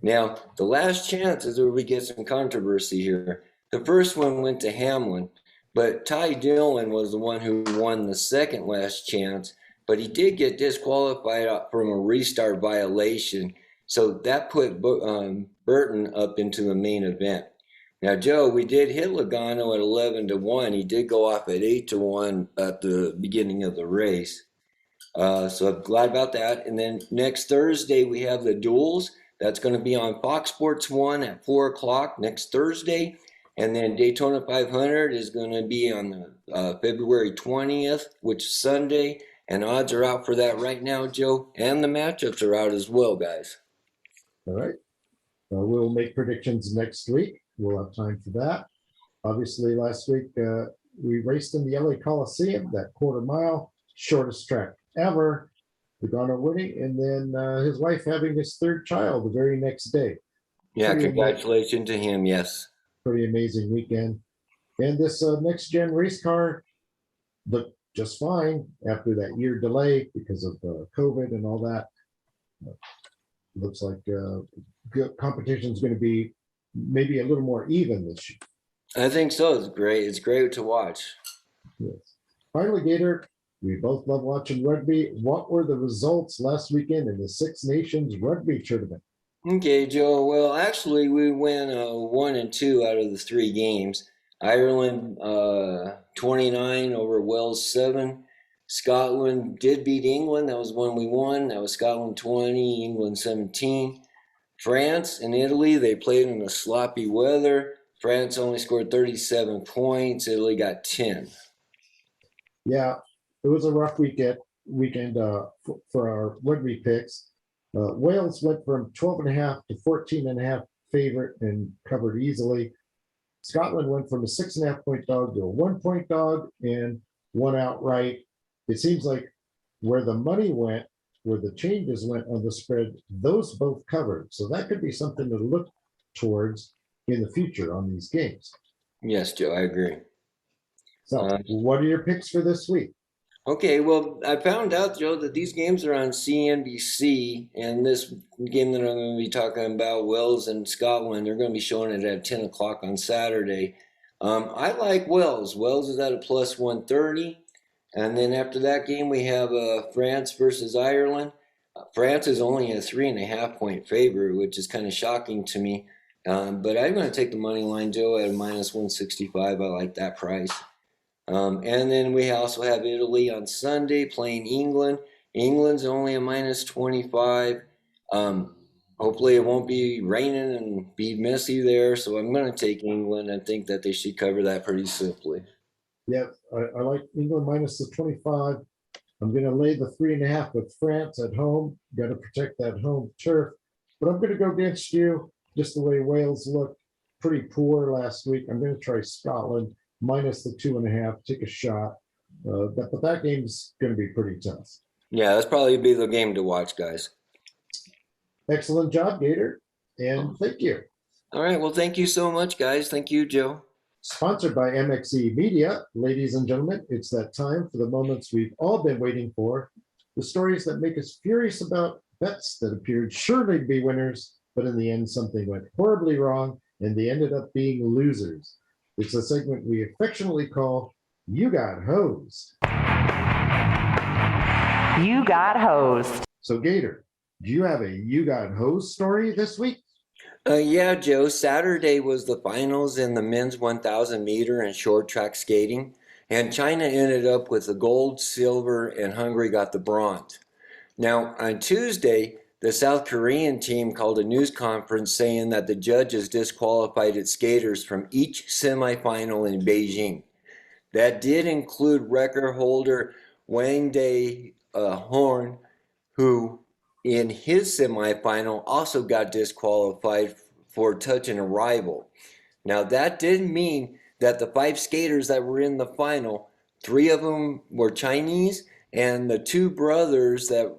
Now, the last chance is where we get some controversy here. The first one went to Hamlin, but Ty Dillon was the one who won the second last chance, but he did get disqualified from a restart violation. So that put Burton up into the main event. Now, Joe, we did hit Logano at 11-1. He did go off at 8-1 at the beginning of the race. So I'm glad about that. And then next Thursday, we have the duels. That's going to be on Fox Sports 1 at 4 o'clock next Thursday. And then Daytona 500 is going to be on February 20th, which is Sunday. And odds are out for that right now, Joe. And the matchups are out as well, guys. All right. We'll make predictions next week. We'll have time for that. Obviously, last week we raced in the LA Coliseum, that quarter mile, shortest track ever. Logano winning, and then his wife having his third child the very next day. Yeah, congratulations to him, yes. Pretty amazing weekend. And this next gen race car looked just fine after that year delay because of COVID and all that. Looks like good competition is going to be maybe a little more even this year. I think so. It's great. It's great to watch. Yes. Finally, Gator, we both love watching rugby. What were the results last weekend in the Six Nations Rugby Tournament? Okay, Joe. Well, actually, we went 1-2 out of the 3 games. Ireland 29 over Wales 7. Scotland did beat England. That was one we won. That was Scotland 20, England 17. France and Italy, they played in the sloppy weather. France only scored 37 points. Italy got 10. Yeah, it was a rough weekend for our rugby picks. Wales went from 12.5 to 14.5 favorite and covered easily. Scotland went from a 6.5 point dog to a 1 point dog and won outright. It seems like where the money went, where the changes went on the spread, those both covered. So that could be something to look towards in the future on these games. Yes, Joe, I agree. So what are your picks for this week? Okay, well, I found out, Joe, that these games are on CNBC, and this game that I'm going to be talking about, Wales and Scotland, they're going to be showing it at 10 o'clock on Saturday. I like Wales. Wales is at a plus 130. And then after that game, we have France versus Ireland. France is only a 3.5-point favorite, which is kind of shocking to me. But I'm going to take the money line, Joe, at a minus 165. I like that price. And then we also have Italy on Sunday playing England. England's only a minus 25. Hopefully it won't be raining and be messy there. So I'm going to take England. I think that they should cover that pretty simply. Yeah, I like England minus the 25. I'm going to lay the 3.5 with France at home. Got to protect that home turf. But I'm going to go against you just the way Wales looked pretty poor last week. I'm going to try Scotland minus the 2.5, take a shot. But that game's going to be pretty tough. Yeah, that's probably be the game to watch, guys. Excellent job, Gator. And thank you. All right. Well, thank you so much, guys. Thank you, Joe. Sponsored by MXE Media. Ladies and gentlemen, it's that time for the moments we've all been waiting for. The stories that make us furious about bets that appeared surely to be winners, but in the end, something went horribly wrong and they ended up being losers. It's a segment we affectionately call You Got Hosed. You got hosed. So Gator, do you have a You Got Hosed story this week? Yeah, Joe. Saturday was the finals in the men's 1,000 meter and short track skating, and China ended up with the gold, silver, and Hungary got the bronze. Now, on Tuesday, the South Korean team called a news conference saying that the judges disqualified its skaters from each semifinal in Beijing. That did include record holder Wang Dae Horn, who in his semifinal also got disqualified for touching a rival. Now, that didn't mean that the 5 skaters that were in the final, 3 of them were Chinese, and the 2 brothers that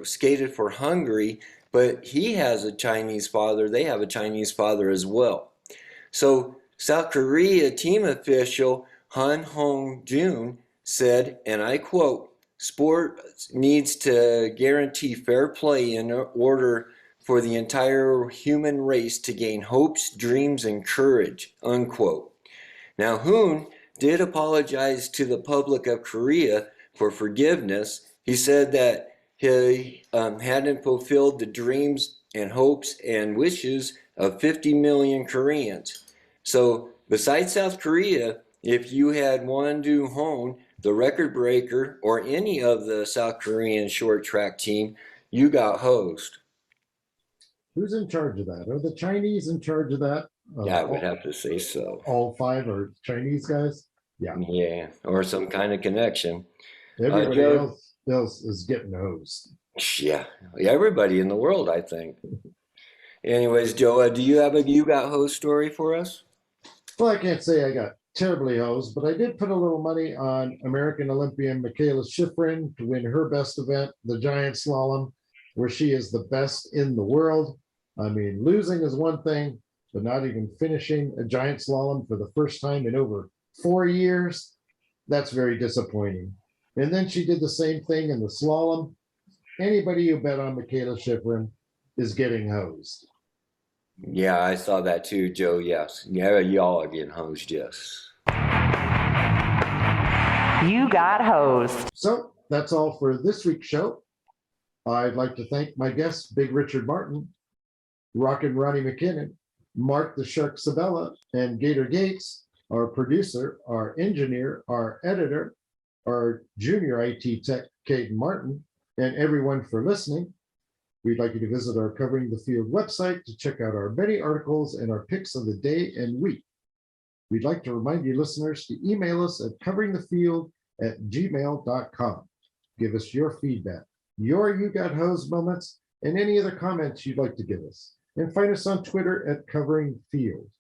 skated for Hungary, but he has a Chinese father, they have a Chinese father as well. So South Korea team official Han Hong-jun said, and I quote, "Sport needs to guarantee fair play in order for the entire human race to gain hopes, dreams, and courage," unquote. Now, Hoon did apologize to the public of Korea for forgiveness. He said that he hadn't fulfilled the dreams and hopes and wishes of 50 million Koreans. So besides South Korea, if you had Won Do-hoon, the record breaker, or any of the South Korean short track team, you got hosed. Who's in charge of that? Are the Chinese in charge of that? Yeah, I would have to say so. All 5 are Chinese guys? Yeah. Yeah, or some kind of connection. Everybody Joe, else is getting hosed. Yeah, everybody in the world, I think. Anyways, Joe, do you have a You Got Hosed story for us? Well, I can't say I got terribly hosed, but I did put a little money on American Olympian Michaela Schifrin to win her best event, the giant slalom, where she is the best in the world. I mean, losing is one thing, but not even finishing a giant slalom for the first time in over 4 years, that's very disappointing. And then she did the same thing in the slalom. Anybody who bet on Michaela Schifrin is getting hosed. Yeah, I saw that too, Joe. Yes. Yeah, y'all are getting hosed, yes. You got hosed. So that's all for this week's show. I'd like to thank my guests, Big Richard Martin, Rockin' Ronnie McKinnon, Marc the Shark Sabella, and Gator Gates, our producer, our engineer, our editor, our junior IT tech, Caden Martin, and everyone for listening. We'd like you to visit our Covering the Field website to check out our many articles and our picks of the day and week. We'd like to remind you listeners to email us at coveringthefield@gmail.com. Give us your feedback, your You Got Hosed moments, and any other comments you'd like to give us. And find us on Twitter at Covering Field.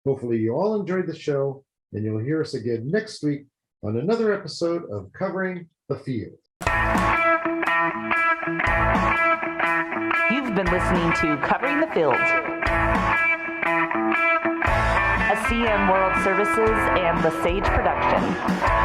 Hopefully you all enjoyed the show, and you'll hear us again next week on another episode of Covering the Field. You've been listening to Covering the Field, a CM World Services and the Sage production.